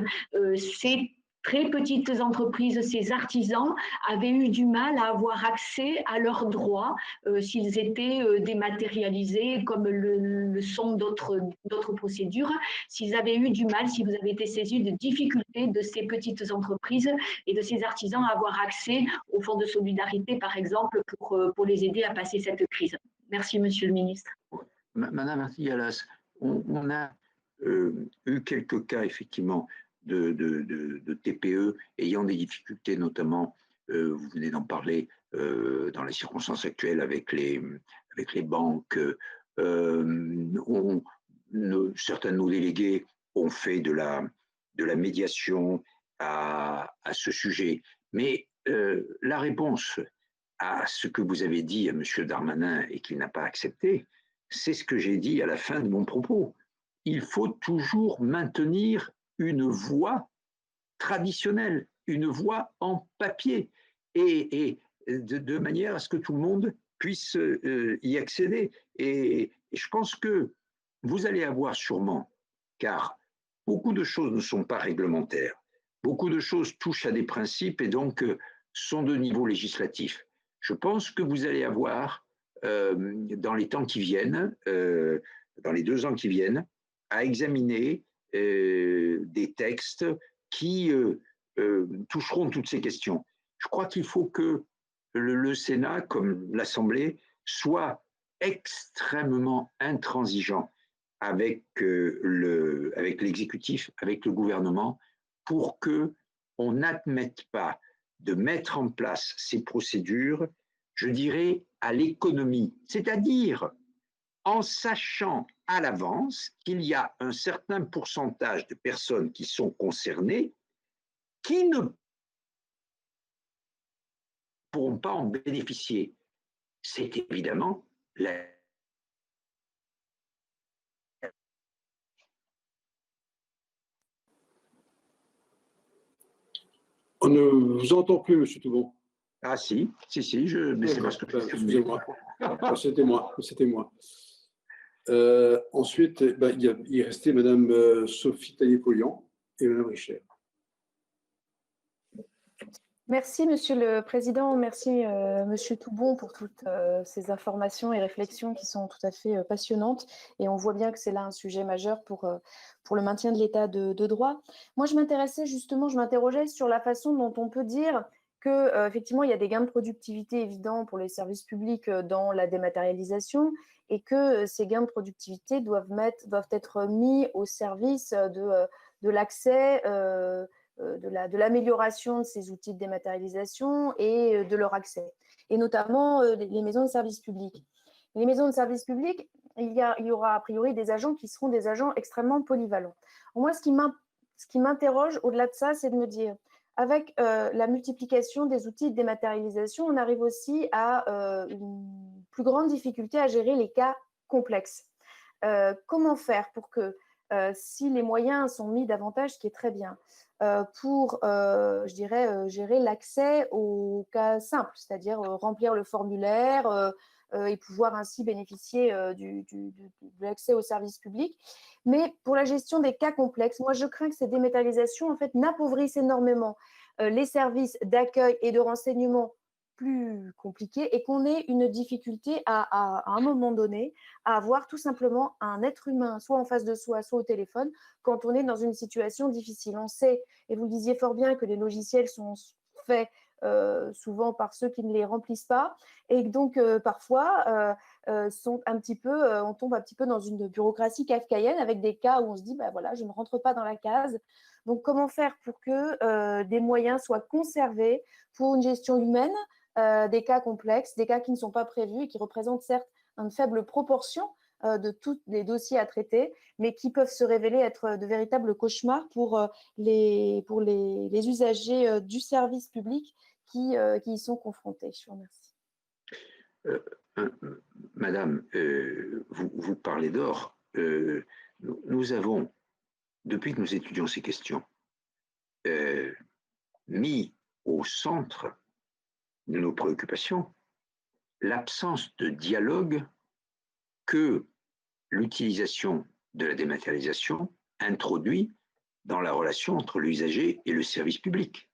ces très petites entreprises, ces artisans avaient eu du mal à avoir accès à leurs droits s'ils étaient dématérialisés, comme le sont d'autres procédures, s'ils avaient eu du mal, si vous avez été saisi de difficultés de ces petites entreprises et de ces artisans à avoir accès au fonds de solidarité, par exemple, pour les aider à passer cette crise. Merci, Monsieur le Ministre. Madame Artigalas, on a eu quelques cas, effectivement, de TPE ayant des difficultés, notamment, vous venez d'en parler, dans les circonstances actuelles avec les banques. Certains de nos délégués ont fait de la médiation à ce sujet. Mais la réponse à ce que vous avez dit à M. Darmanin et qu'il n'a pas accepté, c'est ce que j'ai dit à la fin de mon propos. Il faut toujours maintenir une voie traditionnelle, une voie en papier, et de manière à ce que tout le monde puisse y accéder. Et je pense que vous allez avoir sûrement, car beaucoup de choses ne sont pas réglementaires, beaucoup de choses touchent à des principes et donc sont de niveau législatif. Je pense que vous allez avoir, dans les temps qui viennent, dans les 2 ans qui viennent, à examiner des textes qui toucheront toutes ces questions. Je crois qu'il faut que le Sénat, comme l'Assemblée, soit extrêmement intransigeant avec l'exécutif, avec le gouvernement, pour qu'on n'admette pas de mettre en place ces procédures, je dirais, à l'économie, c'est-à-dire en sachant à l'avance qu'il y a un certain pourcentage de personnes qui sont concernées qui ne pourront pas en bénéficier. C'est évidemment On ne vous entend plus, monsieur Toubon. Ah si, mais c'est parce que... Excusez-moi, c'était moi. Ensuite, il restait Madame Sophie Taillé-Polion et Madame Richer. Merci, Monsieur le Président. Merci, Monsieur Toubon, pour toutes ces informations et réflexions qui sont tout à fait passionnantes. Et on voit bien que c'est là un sujet majeur pour le maintien de l'état de droit. Moi, je m'interrogeais sur la façon dont on peut dire que, effectivement, il y a des gains de productivité évidents pour les services publics dans la dématérialisation et que ces gains de productivité doivent être mis au service de l'accès de l'amélioration de ces outils de dématérialisation et de leur accès, et notamment les maisons de services publics. Les maisons de services publics, il y aura a priori des agents qui seront des agents extrêmement polyvalents. Moi, ce qui m'interroge au-delà de ça, c'est de me dire, avec la multiplication des outils de dématérialisation, on arrive aussi à une plus grande difficulté à gérer les cas complexes. Comment faire pour que, si les moyens sont mis davantage, ce qui est très bien, pour, je dirais, gérer l'accès aux cas simples, c'est-à-dire remplir le formulaire et pouvoir ainsi bénéficier de l'accès aux services publics. Mais pour la gestion des cas complexes, moi, je crains que ces dématérialisations, en fait, n'appauvrissent énormément les services d'accueil et de renseignement plus compliqués et qu'on ait une difficulté à un moment donné à avoir tout simplement un être humain, soit en face de soi, soit au téléphone, quand on est dans une situation difficile. On sait, et vous le disiez fort bien, que les logiciels sont faits souvent par ceux qui ne les remplissent pas, et donc parfois on tombe un petit peu dans une bureaucratie kafkaïenne avec des cas où on se dit, bah voilà, je ne rentre pas dans la case. Donc comment faire pour que des moyens soient conservés pour une gestion humaine des cas complexes, des cas qui ne sont pas prévus et qui représentent certes une faible proportion de tous les dossiers à traiter, mais qui peuvent se révéler être de véritables cauchemars pour les usagers du service public qui y sont confrontés. Je vous remercie. Madame, vous parlez d'or. Nous avons, depuis que nous étudions ces questions, mis au centre de nos préoccupations l'absence de dialogue que l'utilisation de la dématérialisation introduit dans la relation entre l'usager et le service public.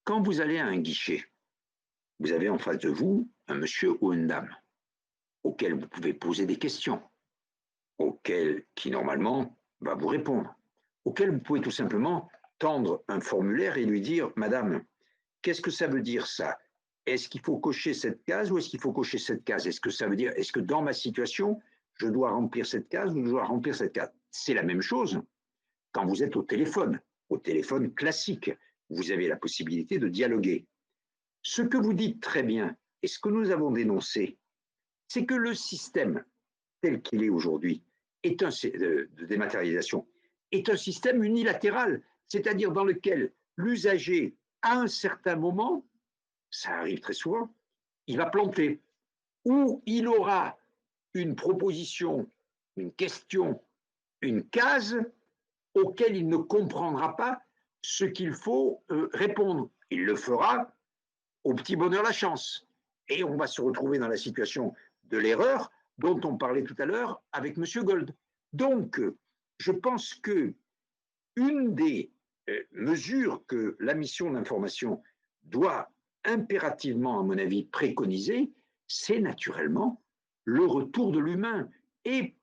Quand vous allez à un guichet, vous avez en face de vous un monsieur ou une dame auquel vous pouvez poser des questions, qui normalement va vous répondre, auquel vous pouvez tout simplement tendre un formulaire et lui dire « Madame, qu'est-ce que ça veut dire ça ? Est-ce qu'il faut cocher cette case ou est-ce qu'il faut cocher cette case ? Est-ce que ça veut dire, est-ce que dans ma situation, je dois remplir cette case ou je dois remplir cette case ?» C'est la même chose quand vous êtes au téléphone classique. Vous avez la possibilité de dialoguer. Ce que vous dites très bien et ce que nous avons dénoncé, c'est que le système tel qu'il est aujourd'hui de dématérialisation est un système unilatéral, c'est-à-dire dans lequel l'usager, à un certain moment, ça arrive très souvent, il va planter, ou il aura une proposition, une question, une case auquel il ne comprendra pas ce qu'il faut répondre. Il le fera au petit bonheur la chance. Et on va se retrouver dans la situation de l'erreur dont on parlait tout à l'heure avec M. Gold. Donc, je pense que une des mesures que la mission d'information doit impérativement, à mon avis, préconiser, c'est naturellement le retour de l'humain. Et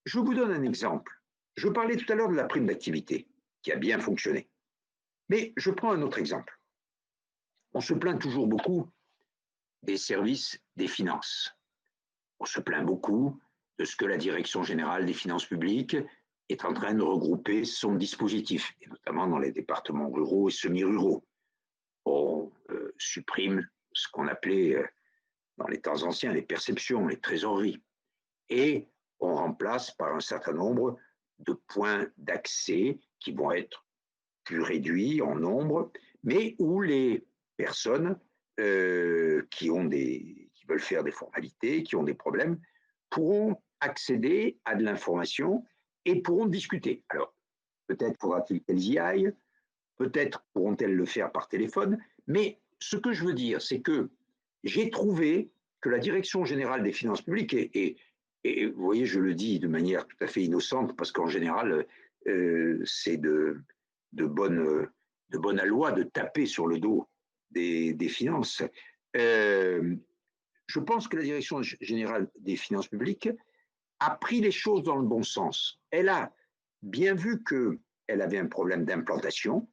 je vous donne un exemple. Je parlais tout à l'heure de la prime d'activité, qui a bien fonctionné. Mais je prends un autre exemple. On se plaint toujours beaucoup des services des finances. On se plaint beaucoup de ce que la Direction générale des finances publiques est en train de regrouper son dispositif, et notamment dans les départements ruraux et semi-ruraux. On supprime ce qu'on appelait dans les temps anciens les perceptions, les trésoreries, et on remplace par un certain nombre de points d'accès qui vont être plus réduits en nombre, mais où les personnes qui veulent faire des formalités, qui ont des problèmes, pourront accéder à de l'information et pourront discuter. Alors, peut-être faudra-t-il qu'elles y aillent, peut-être pourront-elles le faire par téléphone, mais ce que je veux dire, c'est que j'ai trouvé que la Direction générale des finances publiques, et vous voyez, je le dis de manière tout à fait innocente, parce qu'en général, c'est de bonne loi de taper sur le dos des finances. Je pense que la Direction générale des finances publiques a pris les choses dans le bon sens. Elle a bien vu qu'elle avait un problème d'implantation,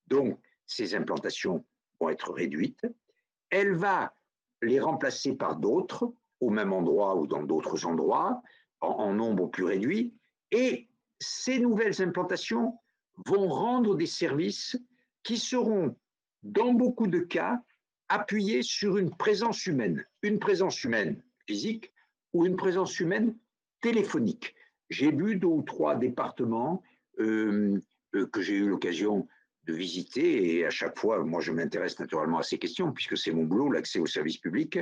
donc ces implantations vont être réduites. Elle va les remplacer par d'autres, au même endroit ou dans d'autres endroits, en nombre plus réduit, et ces nouvelles implantations vont rendre des services qui seront, dans beaucoup de cas, appuyés sur une présence humaine physique ou une présence humaine téléphonique. J'ai vu 2 ou 3 départements que j'ai eu l'occasion visiter, et à chaque fois, moi je m'intéresse naturellement à ces questions, puisque c'est mon boulot, l'accès aux services publics.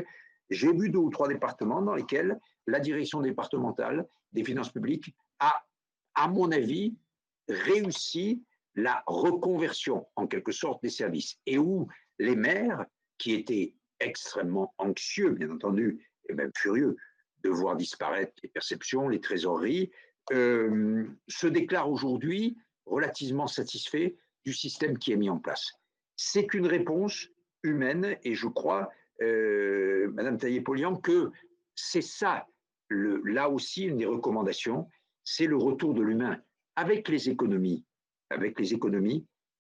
J'ai vu 2 ou 3 départements dans lesquels la direction départementale des finances publiques a, à mon avis, réussi la reconversion, en quelque sorte, des services, et où les maires, qui étaient extrêmement anxieux, bien entendu, et même furieux, de voir disparaître les perceptions, les trésoreries, se déclarent aujourd'hui relativement satisfaits du système qui est mis en place. C'est une réponse humaine, et je crois, Madame Taillé-Polian, que c'est ça, là aussi, une des recommandations, c'est le retour de l'humain, avec les économies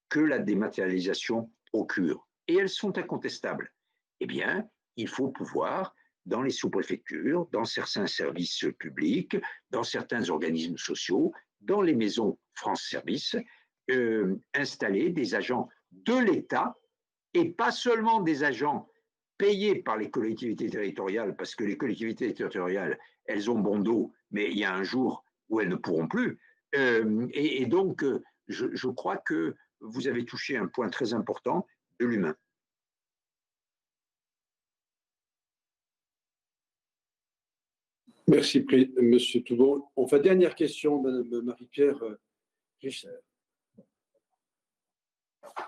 que la dématérialisation procure. Et elles sont incontestables. Eh bien, il faut pouvoir, dans les sous-préfectures, dans certains services publics, dans certains organismes sociaux, dans les maisons France Service, installer des agents de l'État, et pas seulement des agents payés par les collectivités territoriales, parce que les collectivités territoriales, elles ont bon dos, mais il y a un jour où elles ne pourront plus. Et donc, je crois que vous avez touché un point très important de l'humain. Merci, Monsieur Toubon. On fait dernière question, Madame Marie-Pierre Richer.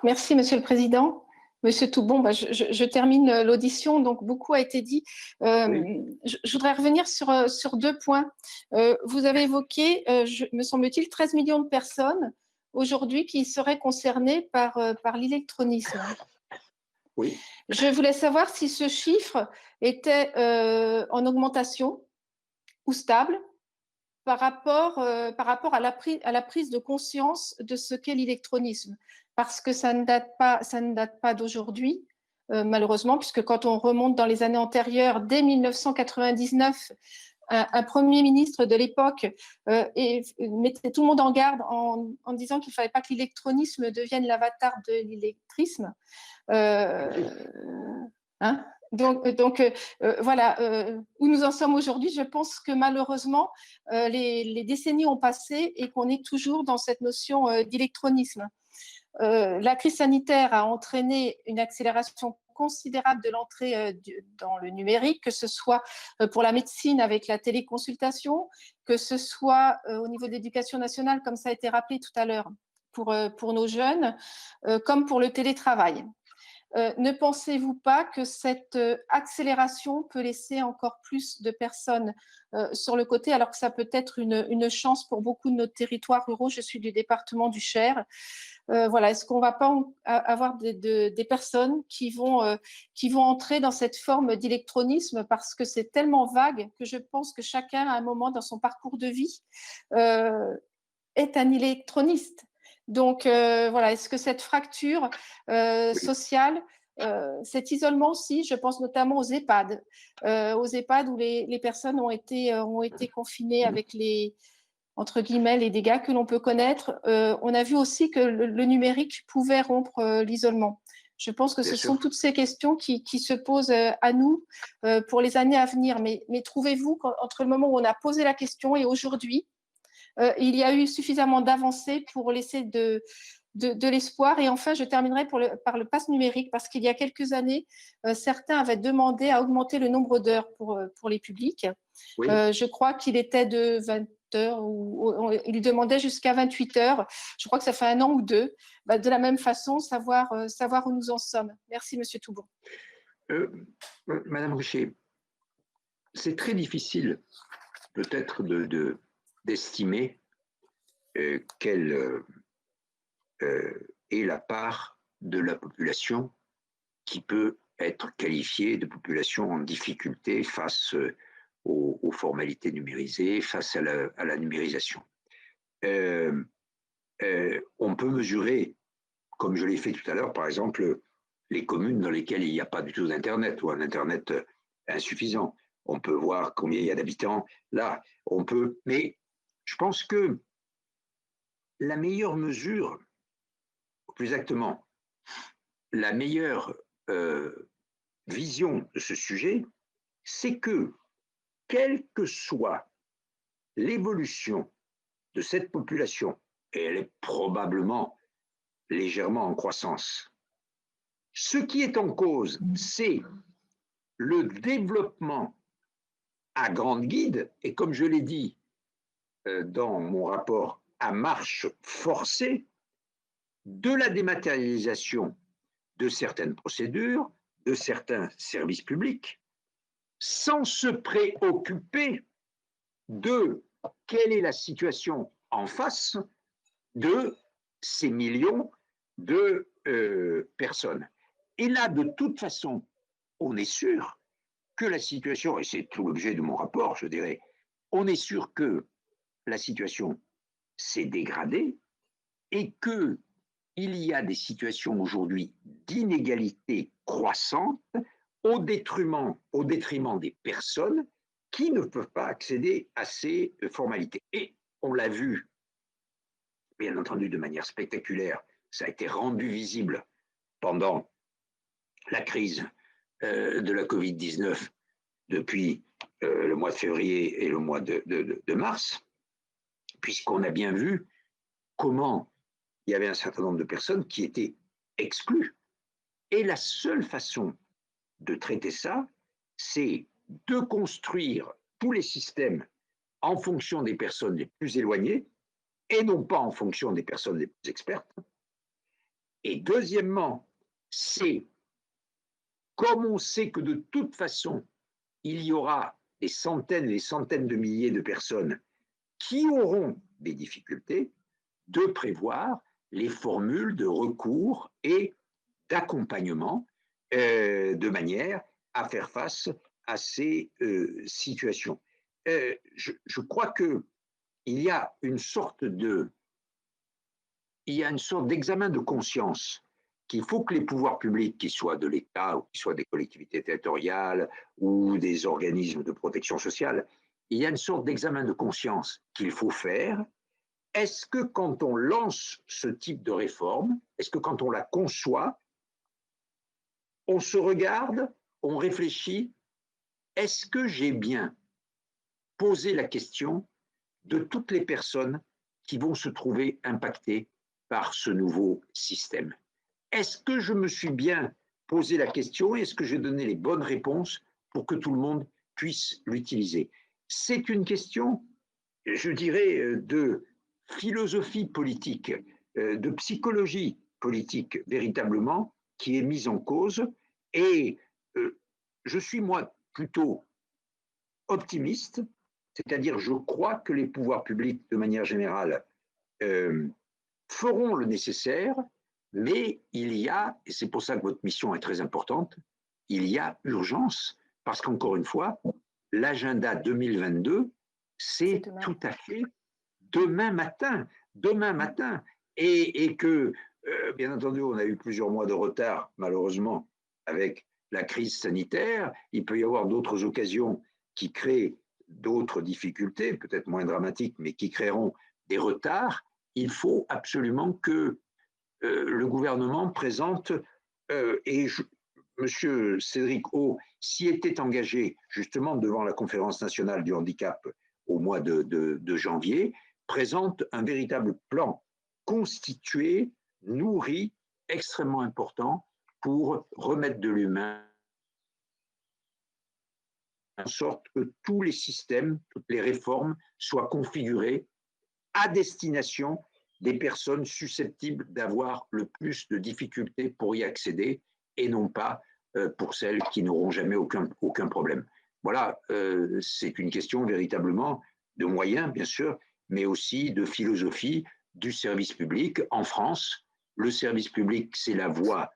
Merci, Monsieur le Président. Monsieur Toubon, je termine l'audition, donc beaucoup a été dit. Oui. Je voudrais revenir sur 2 points. Vous avez évoqué, me semble-t-il, 13 millions de personnes aujourd'hui qui seraient concernées par l'électronisme. Oui. Je voulais savoir si ce chiffre était en augmentation ou stable par rapport à la prise de conscience de ce qu'est l'électronisme, parce que ça ne date pas d'aujourd'hui, malheureusement, puisque quand on remonte dans les années antérieures, dès 1999, un Premier ministre de l'époque mettait tout le monde en garde en disant qu'il ne fallait pas que l'électronisme devienne l'avatar de l'électrisme. Donc voilà, où nous en sommes aujourd'hui, je pense que malheureusement, les décennies ont passé et qu'on est toujours dans cette notion d'électronisme. La crise sanitaire a entraîné une accélération considérable de l'entrée dans le numérique, que ce soit pour la médecine avec la téléconsultation, que ce soit au niveau de l'éducation nationale, comme ça a été rappelé tout à l'heure, pour nos jeunes, comme pour le télétravail. Ne pensez-vous pas que cette accélération peut laisser encore plus de personnes sur le côté, alors que ça peut être une chance pour beaucoup de nos territoires ruraux? Je suis du département du Cher. Voilà, est-ce qu'on ne va pas avoir des personnes qui vont entrer dans cette forme d'électronisme, parce que c'est tellement vague que je pense que chacun, à un moment dans son parcours de vie, est un électroniste. Donc, voilà, est-ce que cette fracture sociale, cet isolement aussi, je pense notamment aux EHPAD où les personnes ont été confinées avec entre guillemets, les dégâts que l'on peut connaître. On a vu aussi que le numérique pouvait rompre l'isolement. Je pense que ce sont toutes ces questions qui se posent à nous pour les années à venir. Mais trouvez-vous qu'entre le moment où on a posé la question et aujourd'hui, il y a eu suffisamment d'avancées pour laisser de l'espoir? Et enfin, je terminerai par le pass numérique, parce qu'il y a quelques années, certains avaient demandé à augmenter le nombre d'heures pour les publics. Oui. Je crois qu'il était de 20 heures, ou il demandait jusqu'à 28 heures. Je crois que ça fait 1 an ou 2. De la même façon, savoir où nous en sommes. Merci, Monsieur Toubon. Madame Richer, c'est très difficile peut-être d'estimer quelle est la part de la population qui peut être qualifiée de population en difficulté face aux formalités numérisées, face à la numérisation. On peut mesurer, comme je l'ai fait tout à l'heure, par exemple, les communes dans lesquelles il n'y a pas du tout d'Internet, ou un Internet insuffisant. On peut voir combien il y a d'habitants. Là, on peut... Mais je pense que la meilleure mesure, ou plus exactement, la meilleure vision de ce sujet, c'est que, quelle que soit l'évolution de cette population, et elle est probablement légèrement en croissance. Ce qui est en cause, c'est le développement à grande guide, et comme je l'ai dit dans mon rapport, à marche forcée, de la dématérialisation de certaines procédures, de certains services publics, sans se préoccuper de quelle est la situation en face de ces millions de personnes. Et là, de toute façon, on est sûr que la situation, et c'est tout l'objet de mon rapport, je dirais, on est sûr que la situation s'est dégradée et qu'il y a des situations aujourd'hui d'inégalité croissante au détriment des personnes qui ne peuvent pas accéder à ces formalités. Et on l'a vu, bien entendu, de manière spectaculaire, ça a été rendu visible pendant la crise de la Covid-19 depuis le mois de février et le mois de mars, puisqu'on a bien vu comment il y avait un certain nombre de personnes qui étaient exclues. Et la seule façon de traiter ça, c'est de construire tous les systèmes en fonction des personnes les plus éloignées et non pas en fonction des personnes les plus expertes. Et deuxièmement, c'est comme on sait que de toute façon, il y aura des centaines et des centaines de milliers de personnes qui auront des difficultés, de prévoir les formules de recours et d'accompagnement de manière à faire face à ces situations. Je crois qu'il y a une sorte d'examen de conscience qu'il faut que les pouvoirs publics, qu'ils soient de l'État ou qu'ils soient des collectivités territoriales ou des organismes de protection sociale, il y a une sorte d'examen de conscience qu'il faut faire. Est-ce que quand on lance ce type de réforme, est-ce que quand on la conçoit, on se regarde, on réfléchit, est-ce que j'ai bien posé la question de toutes les personnes qui vont se trouver impactées par ce nouveau système? Est-ce que je me suis bien posé la question et est-ce que j'ai donné les bonnes réponses pour que tout le monde puisse l'utiliser? C'est une question, je dirais, de philosophie politique, de psychologie politique véritablement, qui est mise en cause. Et je suis, moi, plutôt optimiste, c'est-à-dire je crois que les pouvoirs publics, de manière générale, feront le nécessaire, mais il y a, et c'est pour ça que votre mission est très importante, il y a urgence, parce qu'encore une fois, l'agenda 2022, c'est tout à fait demain matin, et que, bien entendu, on a eu plusieurs mois de retard, malheureusement, avec la crise sanitaire. Il peut y avoir d'autres occasions qui créent d'autres difficultés, peut-être moins dramatiques, mais qui créeront des retards. Il faut absolument que le gouvernement présente, Monsieur Cédric O s'y était engagé justement devant la conférence nationale du handicap au mois de janvier, présente un véritable plan constitué, nourri, extrêmement important pour remettre de l'humain, en sorte que tous les systèmes, toutes les réformes soient configurées à destination des personnes susceptibles d'avoir le plus de difficultés pour y accéder et non pas pour celles qui n'auront jamais aucun problème. Voilà, c'est une question véritablement de moyens, bien sûr, mais aussi de philosophie du service public. En France, le service public, c'est la voie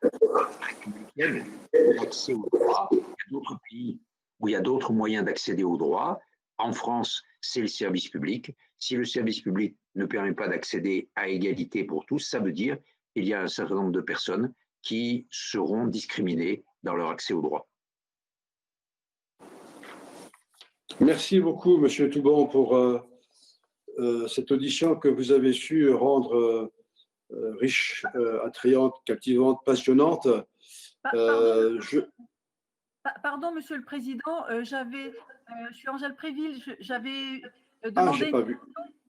républicaine d'accès au droit. Il y a d'autres pays où il y a d'autres moyens d'accéder au droit. En France, c'est le service public. Si le service public ne permet pas d'accéder à égalité pour tous, ça veut dire qu'il y a un certain nombre de personnes qui seront discriminées dans leur accès au droit. Merci beaucoup, Monsieur Toubon, pour cette audition que vous avez su rendre riche, attrayante, captivante, passionnante. Pardon, Monsieur le Président, je suis Angèle Préville, j'avais demandé… Ah, je n'ai pas vu.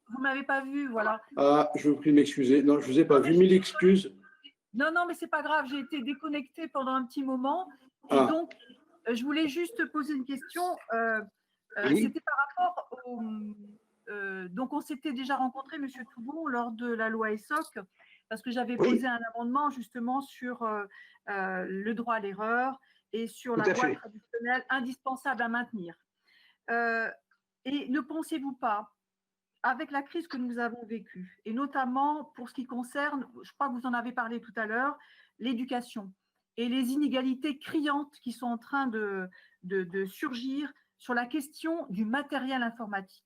Vous ne m'avez pas vu, voilà. Ah, je vous prie de m'excuser. Non, je ne vous ai pas vu. Mille excuses. Non, non, mais c'est pas grave, j'ai été déconnectée pendant un petit moment. Et Ah. donc, je voulais juste poser une question. Oui. C'était par rapport au. Donc, on s'était déjà rencontré, Monsieur Toubon, lors de la loi ESSOC, parce que j'avais Oui. posé un amendement justement sur le droit à l'erreur et sur Tout la à voie fait. traditionnelle indispensable à maintenir. Et ne pensez-vous pas, avec la crise que nous avons vécue, et notamment pour ce qui concerne, je crois que vous en avez parlé tout à l'heure, l'éducation et les inégalités criantes qui sont en train de surgir sur la question du matériel informatique.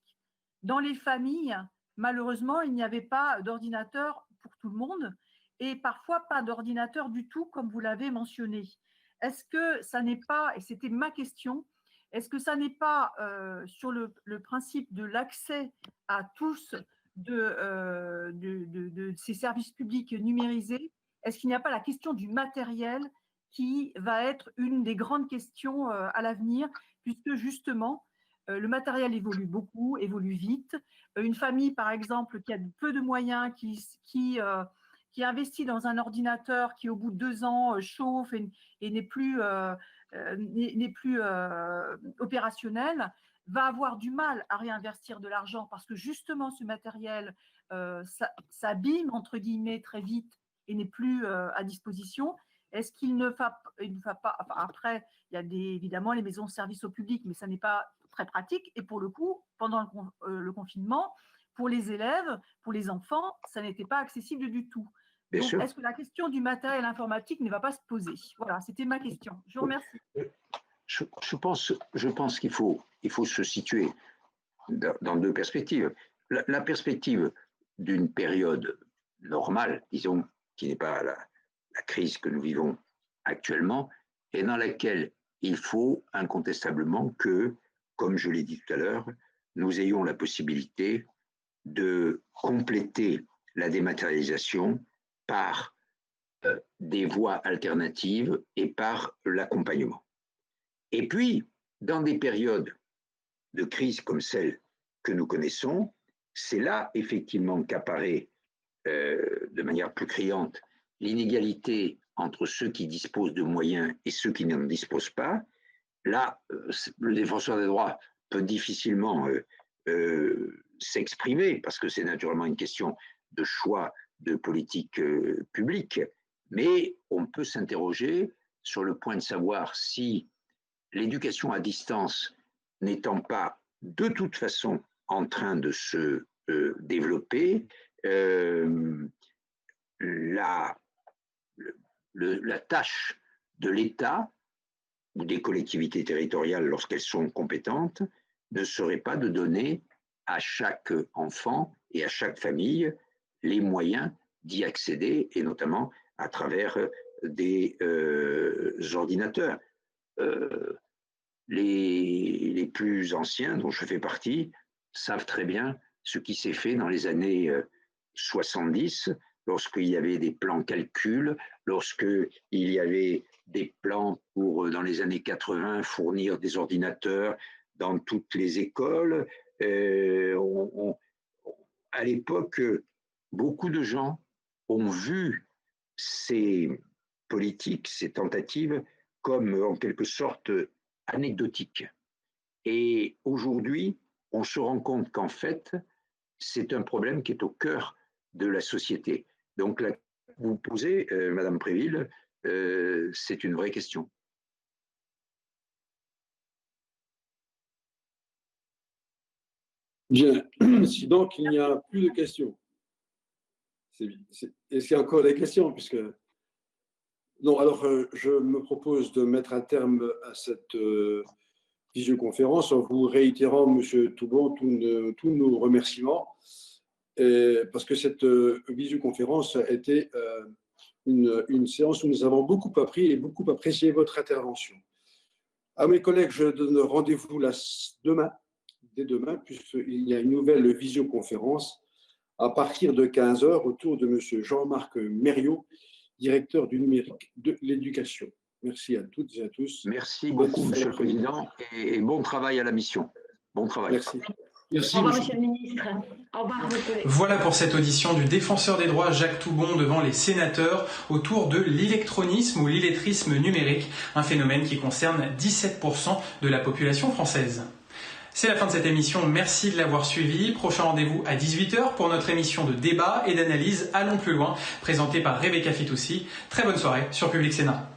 Dans les familles, malheureusement, il n'y avait pas d'ordinateur pour tout le monde et parfois pas d'ordinateur du tout, comme vous l'avez mentionné. Est-ce que ça n'est pas, et c'était ma question, est-ce que ça n'est pas sur le principe de l'accès à tous de ces services publics numérisés, est-ce qu'il n'y a pas la question du matériel qui va être une des grandes questions à l'avenir, puisque justement, le matériel évolue beaucoup, évolue vite. Une famille, par exemple, qui a peu de moyens, qui investit dans un ordinateur qui, au bout de 2 ans, chauffe et n'est plus opérationnel, va avoir du mal à réinvestir de l'argent parce que justement ce matériel s'abîme entre guillemets très vite et n'est plus à disposition. Est-ce qu'il ne va pas, enfin, après il y a évidemment les maisons de service au public, mais ça n'est pas très pratique et pour le coup pendant le confinement pour les élèves, pour les enfants, ça n'était pas accessible du tout. Donc, est-ce que la question du matériel informatique ne va pas se poser? Voilà, c'était ma question. Je vous remercie. Je pense qu'il faut se situer dans 2 perspectives. La perspective d'une période normale, disons, qui n'est pas la crise que nous vivons actuellement, et dans laquelle il faut incontestablement que, comme je l'ai dit tout à l'heure, nous ayons la possibilité de compléter la dématérialisation par des voies alternatives et par l'accompagnement. Et puis, dans des périodes de crise comme celle que nous connaissons, c'est là effectivement qu'apparaît de manière plus criante l'inégalité entre ceux qui disposent de moyens et ceux qui n'en disposent pas. Là, le défenseur des droits peut difficilement s'exprimer parce que c'est naturellement une question de choix de politique publique, mais on peut s'interroger sur le point de savoir si l'éducation à distance n'étant pas de toute façon en train de se développer, la tâche de l'État ou des collectivités territoriales lorsqu'elles sont compétentes ne serait pas de donner à chaque enfant et à chaque famille les moyens d'y accéder, et notamment à travers des ordinateurs. Les plus anciens, dont je fais partie, savent très bien ce qui s'est fait dans les années 70, lorsqu'il y avait des plans calcul, lorsqu'il y avait des plans pour, dans les années 80, fournir des ordinateurs dans toutes les écoles. À l'époque, beaucoup de gens ont vu ces politiques, ces tentatives, comme en quelque sorte anecdotiques. Et aujourd'hui, on se rend compte qu'en fait, c'est un problème qui est au cœur de la société. Donc, là, vous posez, Madame Préville, c'est une vraie question. Bien, si donc il n'y a plus de questions. Est-ce qu'il y a encore des questions puisque... Non, alors je me propose de mettre un terme à cette visioconférence en vous réitérant, Monsieur Toubon, tous nos remerciements, parce que cette visioconférence a été une séance où nous avons beaucoup appris et beaucoup apprécié votre intervention. À mes collègues, je donne rendez-vous dès demain, puisqu'il y a une nouvelle visioconférence à partir de 15h autour de Monsieur Jean-Marc Mériot, directeur du numérique de l'éducation. Merci à toutes et à tous. Merci beaucoup, Monsieur le Président, et bon travail à la mission. Bon travail. Merci. Merci, Au revoir, monsieur. monsieur le ministre. Au revoir, vos collègues. Voilà pour cette audition du défenseur des droits Jacques Toubon devant les sénateurs autour de l'électronisme ou l'illettrisme numérique, un phénomène qui concerne 17% de la population française. C'est la fin de cette émission, merci de l'avoir suivi. Prochain rendez-vous à 18h pour notre émission de débat et d'analyse Allons plus loin, présentée par Rebecca Fitoussi. Très bonne soirée sur Public Sénat.